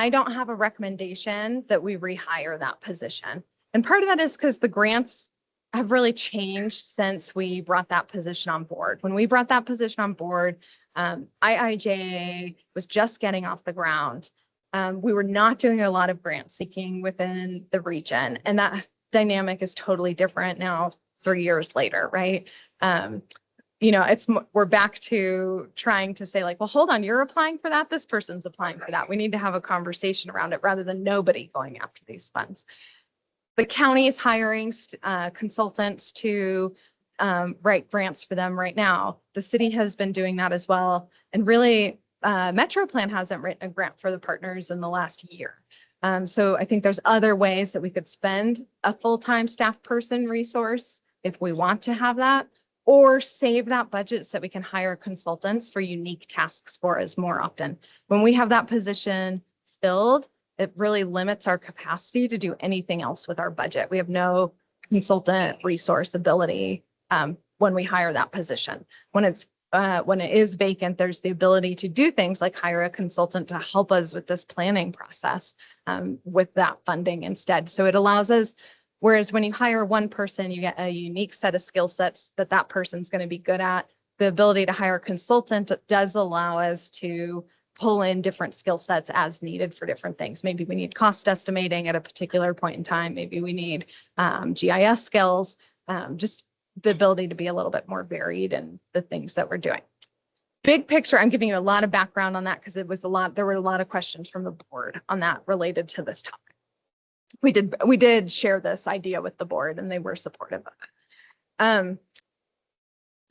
don't have a recommendation that we rehire that position. And part of that is because the grants have really changed since we brought that position on board. When we brought that position on board, IIJA was just getting off the ground. We were not doing a lot of grant seeking within the region, and that dynamic is totally different now 3 years later, right? We're back to trying to say like, well, hold on, you're applying for that, this person's applying for that. We need to have a conversation around it rather than nobody going after these funds. The county is hiring consultants to write grants for them right now. The city has been doing that as well. And really, MetroPlan hasn't written a grant for the partners in the last year. So I think there's other ways that we could spend a full-time staff person resource if we want to have that, or save that budget so that we can hire consultants for unique tasks for us more often. When we have that position filled, it really limits our capacity to do anything else with our budget. We have no consultant resource ability when we hire that position. When it is vacant, there's the ability to do things like hire a consultant to help us with this planning process with that funding instead. So it allows us, whereas when you hire one person, you get a unique set of skill sets that person's going to be good at. The ability to hire a consultant does allow us to pull in different skill sets as needed for different things. Maybe we need cost estimating at a particular point in time. Maybe we need GIS skills, just the ability to be a little bit more varied in the things that we're doing. Big picture, I'm giving you a lot of background on that because there were a lot of questions from the board on that related to this topic. We did share this idea with the board and they were supportive of it.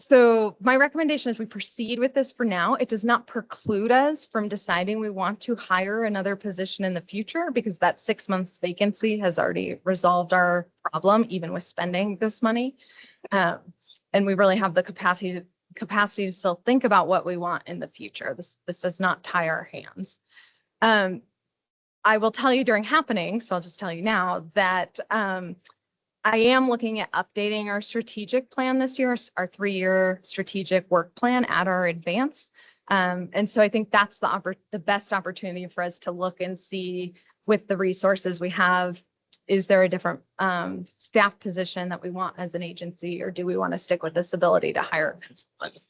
So my recommendation is we proceed with this for now. It does not preclude us from deciding we want to hire another position in the future, because that 6 months vacancy has already resolved our problem, even with spending this money. And we really have the capacity to still think about what we want in the future. This does not tie our hands. I will tell you during happenings, so I'll just tell you now that I am looking at updating our strategic plan this year, our 3-year strategic work plan at our advance. And so I think that's the best opportunity for us to look and see with the resources we have, is there a different staff position that we want as an agency, or do we want to stick with this ability to hire consultants?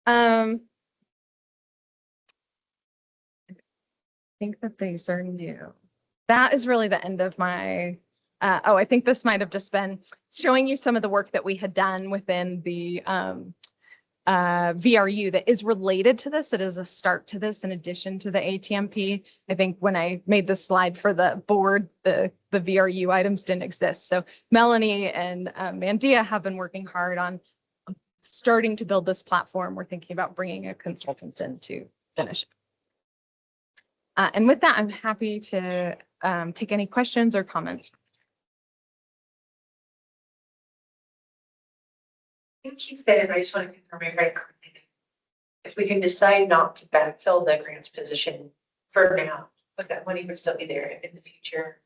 I think that these are new. That is really the end of my, I think this might have just been showing you some of the work that we had done within the VRU that is related to this. It is a start to this in addition to the ATMP. I think when I made the slide for the board, the VRU items didn't exist. So Melanie and Mandia have been working hard on starting to build this platform. We're thinking about bringing a consultant in to finish it. And with that, I'm happy to take any questions or comments. I think you said it, but I just want to confirm I heard it correctly. If we can decide not to backfill the grants position for now, but that money would still be there in the future.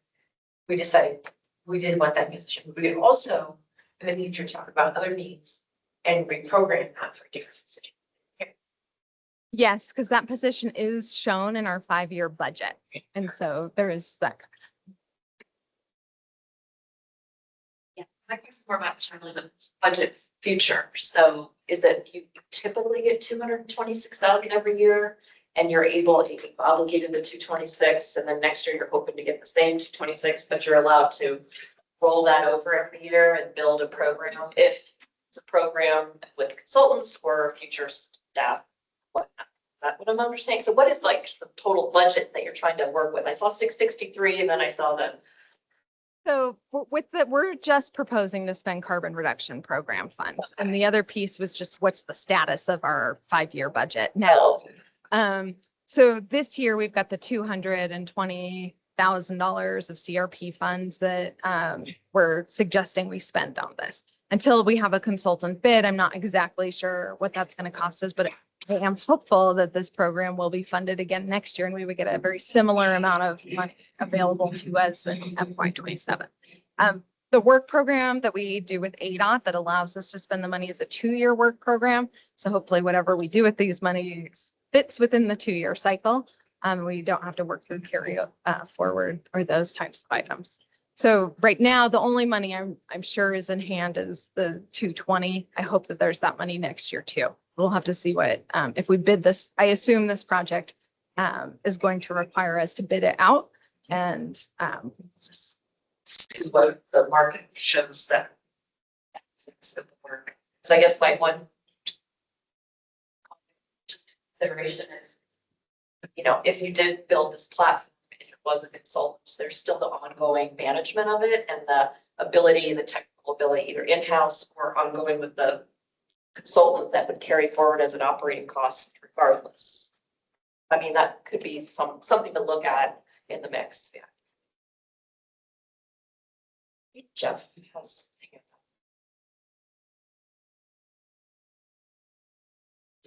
We decide we didn't want that position. We could also in the future talk about other needs and reprogram that for a different position. Yes, because that position is shown in our 5-year budget. And so there is that. Yeah, I think more about the budget future. So is that you typically get 226,000 every year, and you're obligated the 226, and then next year you're hoping to get the same 226, but you're allowed to roll that over every year and build a program if it's a program with consultants or future staff. What I'm understanding. So what is like the total budget that you're trying to work with? I saw 663, and then I saw the. So we're just proposing to spend carbon reduction program funds. And the other piece was just what's the status of our 5-year budget now. So this year we've got the $220,000 of CRP funds that we're suggesting we spend on this. Until we have a consultant bid, I'm not exactly sure what that's going to cost us, but I am hopeful that this program will be funded again next year and we would get a very similar amount of money available to us in FY27. The work program that we do with ADOT that allows us to spend the money is a 2-year work program. So hopefully whatever we do with these monies fits within the 2-year cycle. We don't have to work through carry forward or those types of items. So right now, the only money I'm sure is in hand is the 220. I hope that there's that money next year too. We'll have to see what, if we bid this, I assume this project is going to require us to bid it out and just see what the market shows that it's good work. So I guess my one just consideration is, if you did build this platform, if it was a consultant, there's still the ongoing management of it and the ability, the technical ability, either in-house or ongoing with the consultant that would carry forward as an operating cost regardless. I mean, that could be something to look at in the mix. Yeah. Jeff has.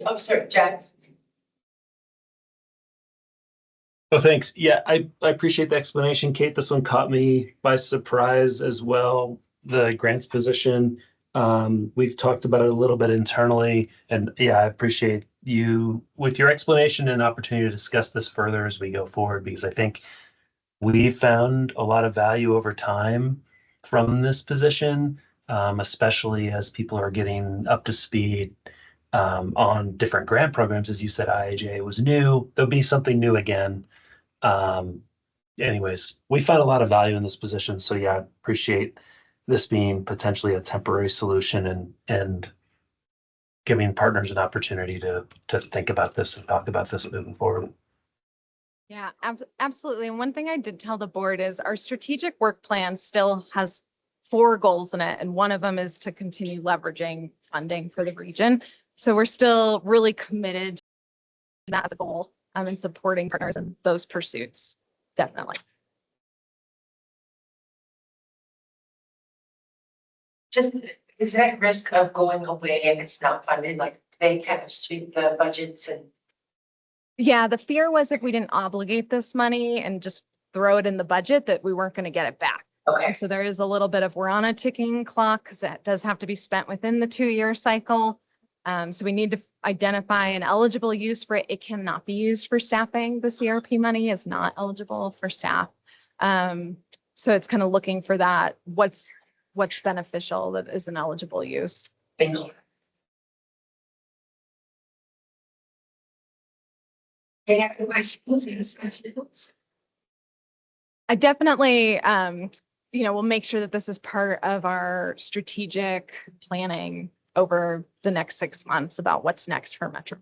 Oh, sorry, Jeff. Oh, thanks. Yeah, I appreciate the explanation, Kate. This one caught me by surprise as well. The grants position. We've talked about it a little bit internally, and yeah, I appreciate you with your explanation and opportunity to discuss this further as we go forward, because I think we found a lot of value over time from this position, especially as people are getting up to speed on different grant programs. As you said, IIJA was new. There'll be something new again. Anyways, we found a lot of value in this position. So yeah, I appreciate this being potentially a temporary solution and giving partners an opportunity to think about this and talk about this moving forward. Yeah, absolutely. And one thing I did tell the board is our strategic work plan still has 4 goals in it. And one of them is to continue leveraging funding for the region. So we're still really committed to that as a goal and supporting partners in those pursuits. Definitely. Just, is that risk of going away if it's not funded? Like they kind of sweep the budgets and. Yeah, the fear was if we didn't obligate this money and just throw it in the budget, that we weren't going to get it back. Okay. So there is a little bit of, we're on a ticking clock because that does have to be spent within the 2-year cycle. So we need to identify an eligible use for it. It cannot be used for staffing. The CRP money is not eligible for staff. So it's kind of looking for that. What's beneficial that is an eligible use. Thank you. Any other questions and discussions? I definitely, we'll make sure that this is part of our strategic planning over the next 6 months about what's next for Metro.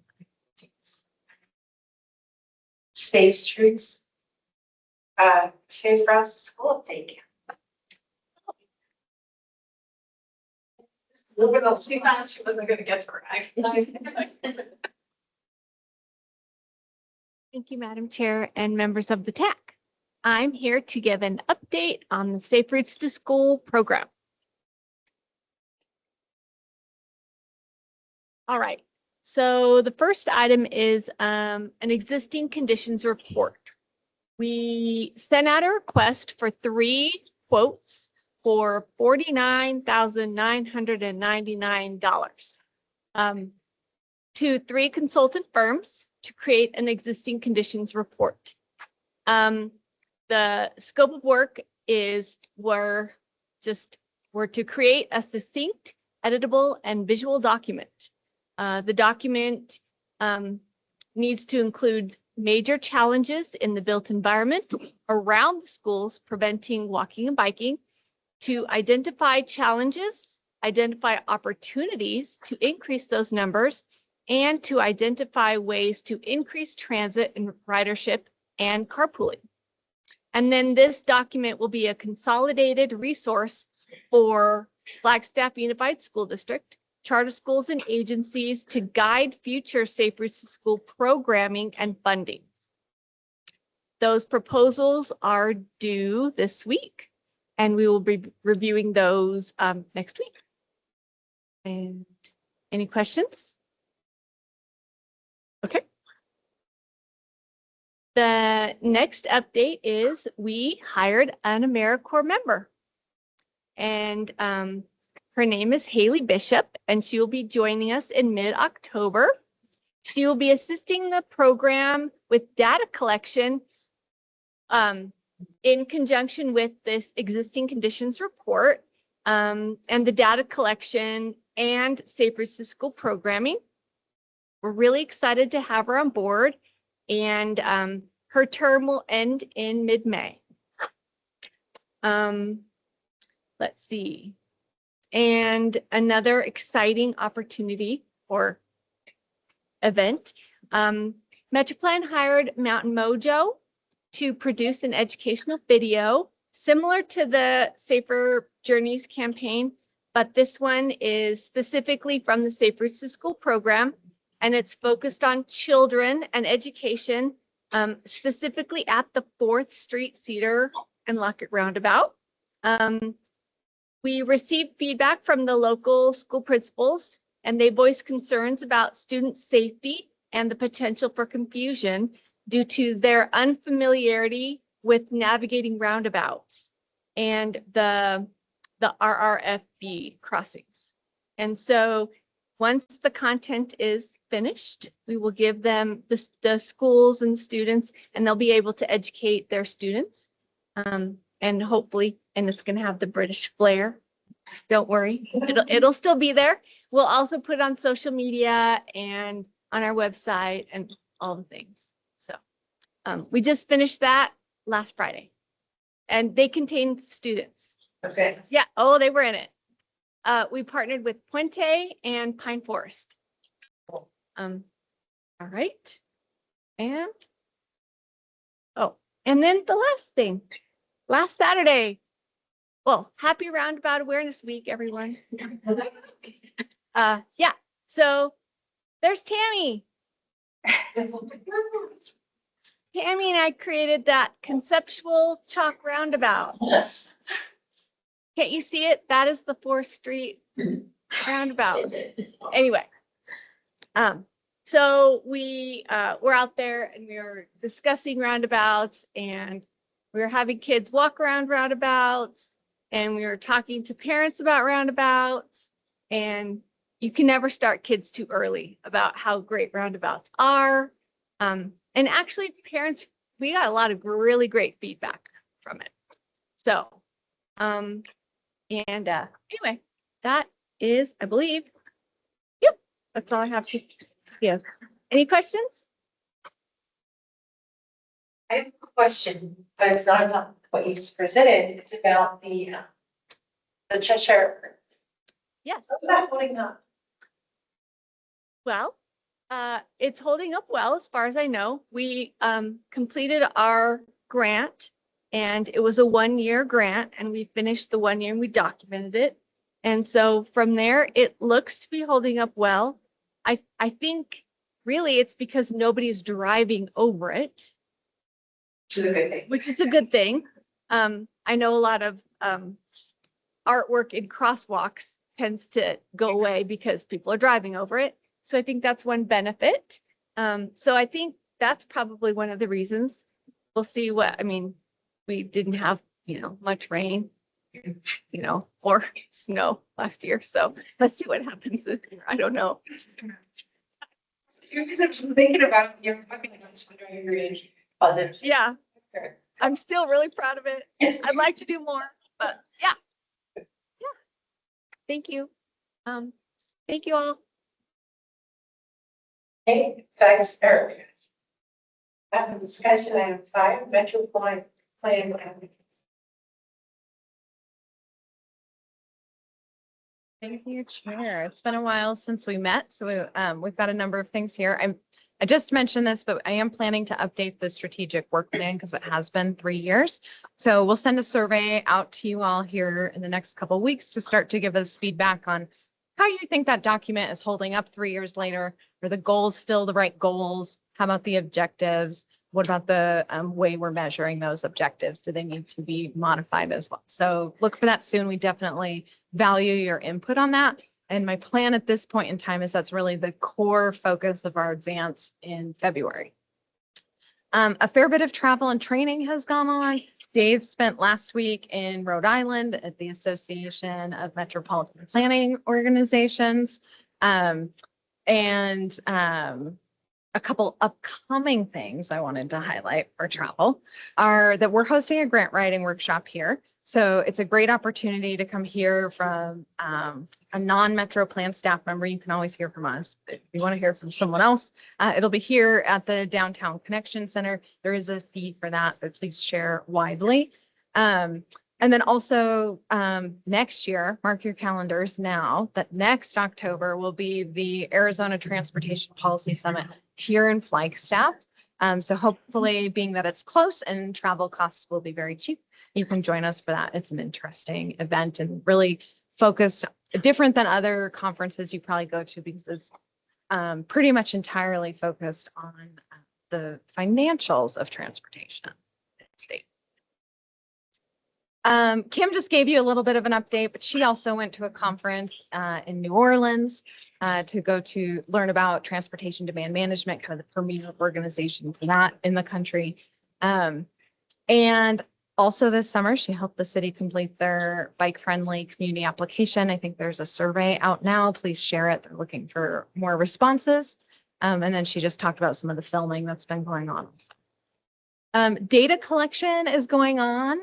Safe streets. Safe routes to school update. She thought she wasn't gonna get to her. Thank you, Madam Chair and members of the TAC. I'm here to give an update on the Safe Routes to School program. All right, so the first item is an existing conditions report. We sent out a request for 3 quotes for $49,999 to 3 consultant firms to create an existing conditions report. The scope of work is were to create a succinct, editable, and visual document. The document needs to include major challenges in the built environment around the schools preventing walking and biking, to identify challenges, identify opportunities to increase those numbers, and to identify ways to increase transit and ridership and carpooling. And then this document will be a consolidated resource for Flagstaff Unified School District, charter schools and agencies to guide future Safe Routes to School programming and funding. Those proposals are due this week, and we will be reviewing those next week. And any questions? Okay. The next update is we hired an AmeriCorps member, and her name is Haley Bishop, and she will be joining us in mid-October. She will be assisting the program with data collection in conjunction with this existing conditions report and the data collection and Safe Routes to School programming. We're really excited to have her on board, and her term will end in mid-May. Let's see. And another exciting opportunity or event, MetroPlan hired Mountain Mojo to produce an educational video similar to the Safer Journeys campaign, but this one is specifically from the Safe Routes to School program, and it's focused on children and education, specifically at the 4th Street Cedar and Lockett Roundabout. We received feedback from the local school principals, and they voiced concerns about student safety and the potential for confusion due to their unfamiliarity with navigating roundabouts and the RRFB crossings. And so once the content is finished, we will give them the schools and students, and they'll be able to educate their students. And hopefully, and it's going to have the British flair. Don't worry, it'll still be there. We'll also put it on social media and on our website and all the things. So we just finished that last Friday, and they contained students. Okay. Yeah. Oh, they were in it. We partnered with Puente and Pine Forest. All right. And then the last thing, last Saturday. Well, happy Roundabout Awareness Week, everyone. Yeah. So there's Tammy. Tammy and I created that conceptual chalk roundabout. Can't you see it? That is the 4th Street roundabout. Anyway, so we were out there and we were discussing roundabouts, and we were having kids walk around roundabouts, and we were talking to parents about roundabouts, and you can never start kids too early about how great roundabouts are. And actually parents, we got a lot of really great feedback from it. So, anyway, that is, I believe, yep, that's all I have to give. Any questions? I have a question, but it's not about what you just presented. It's about the Cheshire. Yes. How's that holding up? Well, it's holding up well, as far as I know. We completed our grant, and it was a 1-year grant, and we finished the 1 year and we documented it. And so from there, it looks to be holding up well. I think really it's because nobody's driving over it, Which is a good thing. which is a good thing. I know a lot of artwork in crosswalks tends to go away because people are driving over it. So I think that's one benefit. So I think that's probably one of the reasons. We'll see what, I mean, we didn't have, much rain, or snow last year. So let's see what happens this year. I don't know. Because I was thinking about, you're talking, I was wondering if you're going to Yeah, I'm still really proud of it. I'd like to do more, but yeah. Yeah. Thank you. Thank you all. Okay, thanks, Eric. Discussion item 5, MetroPlan plan. Thank you, Chair. It's been a while since we met, so we've got a number of things here. I just mentioned this, but I am planning to update the strategic work plan because it has been 3 years. So we'll send a survey out to you all here in the next couple of weeks to start to give us feedback on how you think that document is holding up 3 years later. Are the goals still the right goals? How about the objectives? What about the way we're measuring those objectives? Do they need to be modified as well? So look for that soon. We definitely value your input on that. And my plan at this point in time is that's really the core focus of our advance in February. A fair bit of travel and training has gone on. Dave spent last week in Rhode Island at the Association of Metropolitan Planning Organizations. A couple upcoming things I wanted to highlight for travel are that we're hosting a grant writing workshop here. So it's a great opportunity to come hear from a non-MetroPlan staff member. You can always hear from us. If you want to hear from someone else, it'll be here at the Downtown Connection Center. There is a fee for that, but please share widely. And then also next year, mark your calendars now, that next October will be the Arizona Transportation Policy Summit here in Flagstaff. So hopefully, being that it's close and travel costs will be very cheap, you can join us for that. It's an interesting event and really focused, different than other conferences you probably go to because it's pretty much entirely focused on the financials of transportation in the state. Kim just gave you a little bit of an update, but she also went to a conference in New Orleans to go to learn about transportation demand management, kind of the premier organization for that in the country. And also this summer, she helped the city complete their bike-friendly community application. I think there's a survey out now. Please share it. They're looking for more responses. And then she just talked about some of the filming that's been going on. Data collection is going on.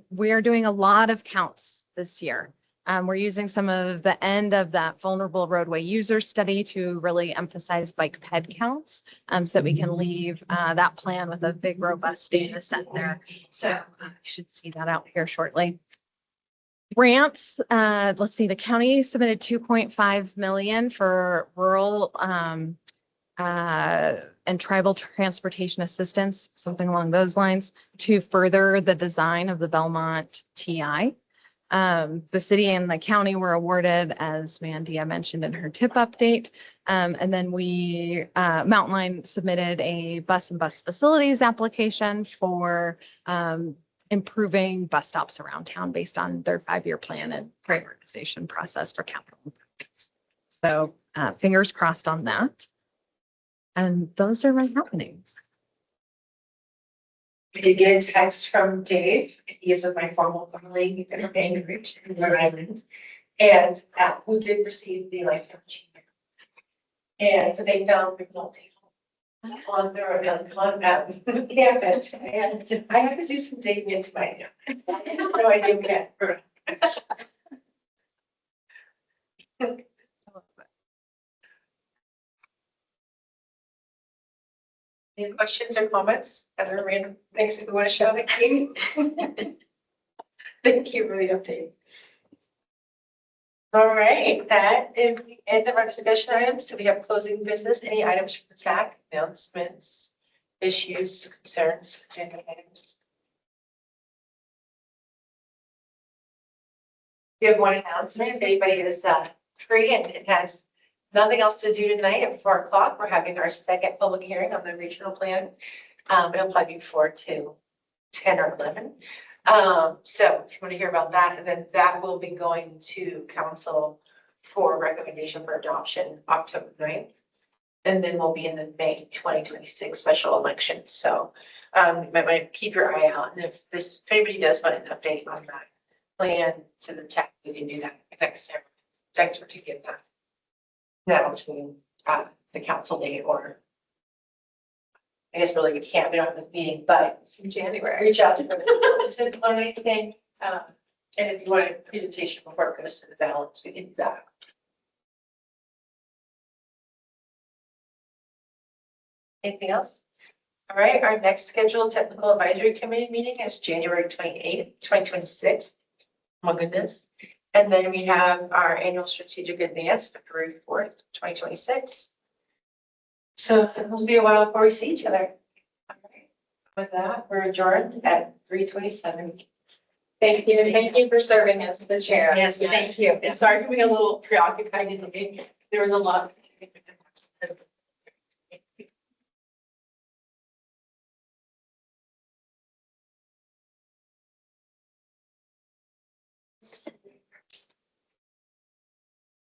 We are doing a lot of counts this year. We're using some of the end of that vulnerable roadway user study to really emphasize bike ped counts so that we can leave that plan with a big, robust data set there. So you should see that out here shortly. Grants, let's see, the county submitted 2.5 million for rural and tribal transportation assistance, something along those lines, to further the design of the Belmont TI. The city and the county were awarded, as Mandia mentioned in her tip update. And then we, Mountain Line submitted a bus and bus facilities application for improving bus stops around town based on their 5-year plan and prioritization process for capital improvements. So fingers crossed on that. And those are my happenings. I did get a text from Dave. He is with my former colleague in Anchorage, in Rhode Island, and who did receive the lifetime achievement. And they found McNulty on their campus, and I have to do some digging into my. I have no idea yet. Any questions or comments? Other random things that we want to shout at you? Thank you for the update. All right, that is the end of our discussion items. So we have closing business. Any items from the TAC, announcements, issues, concerns, agenda items? We have one announcement. If anybody is free and it has nothing else to do tonight at 4 o'clock, we're having our second public hearing on the regional plan. It'll probably be 4 to 10 or 11. So if you want to hear about that, and then that will be going to council for recommendation for adoption October 9th. And then we'll be in the May 2026 special election. So you might want to keep your eye out. And if anybody does want an update on that plan to the tech, we can do that next Sarah. Thanks for to get that. Now between the council date or I guess really we can't, we don't have a meeting, but in January, reach out to them on anything. And if you want a presentation before it goes to the ballots, we can do that. Anything else? All right, our next scheduled technical advisory committee meeting is January 28th, 2026. My goodness. And then we have our annual strategic advance, February 4th, 2026. So it'll be a while before we see each other. All right. With that, we're adjourned at 3:27. Thank you. Thank you for serving as the chair. Yes, thank you. And sorry for being a little preoccupied in the meeting. There was a lot.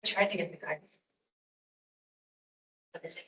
I tried to get the guy. What is it?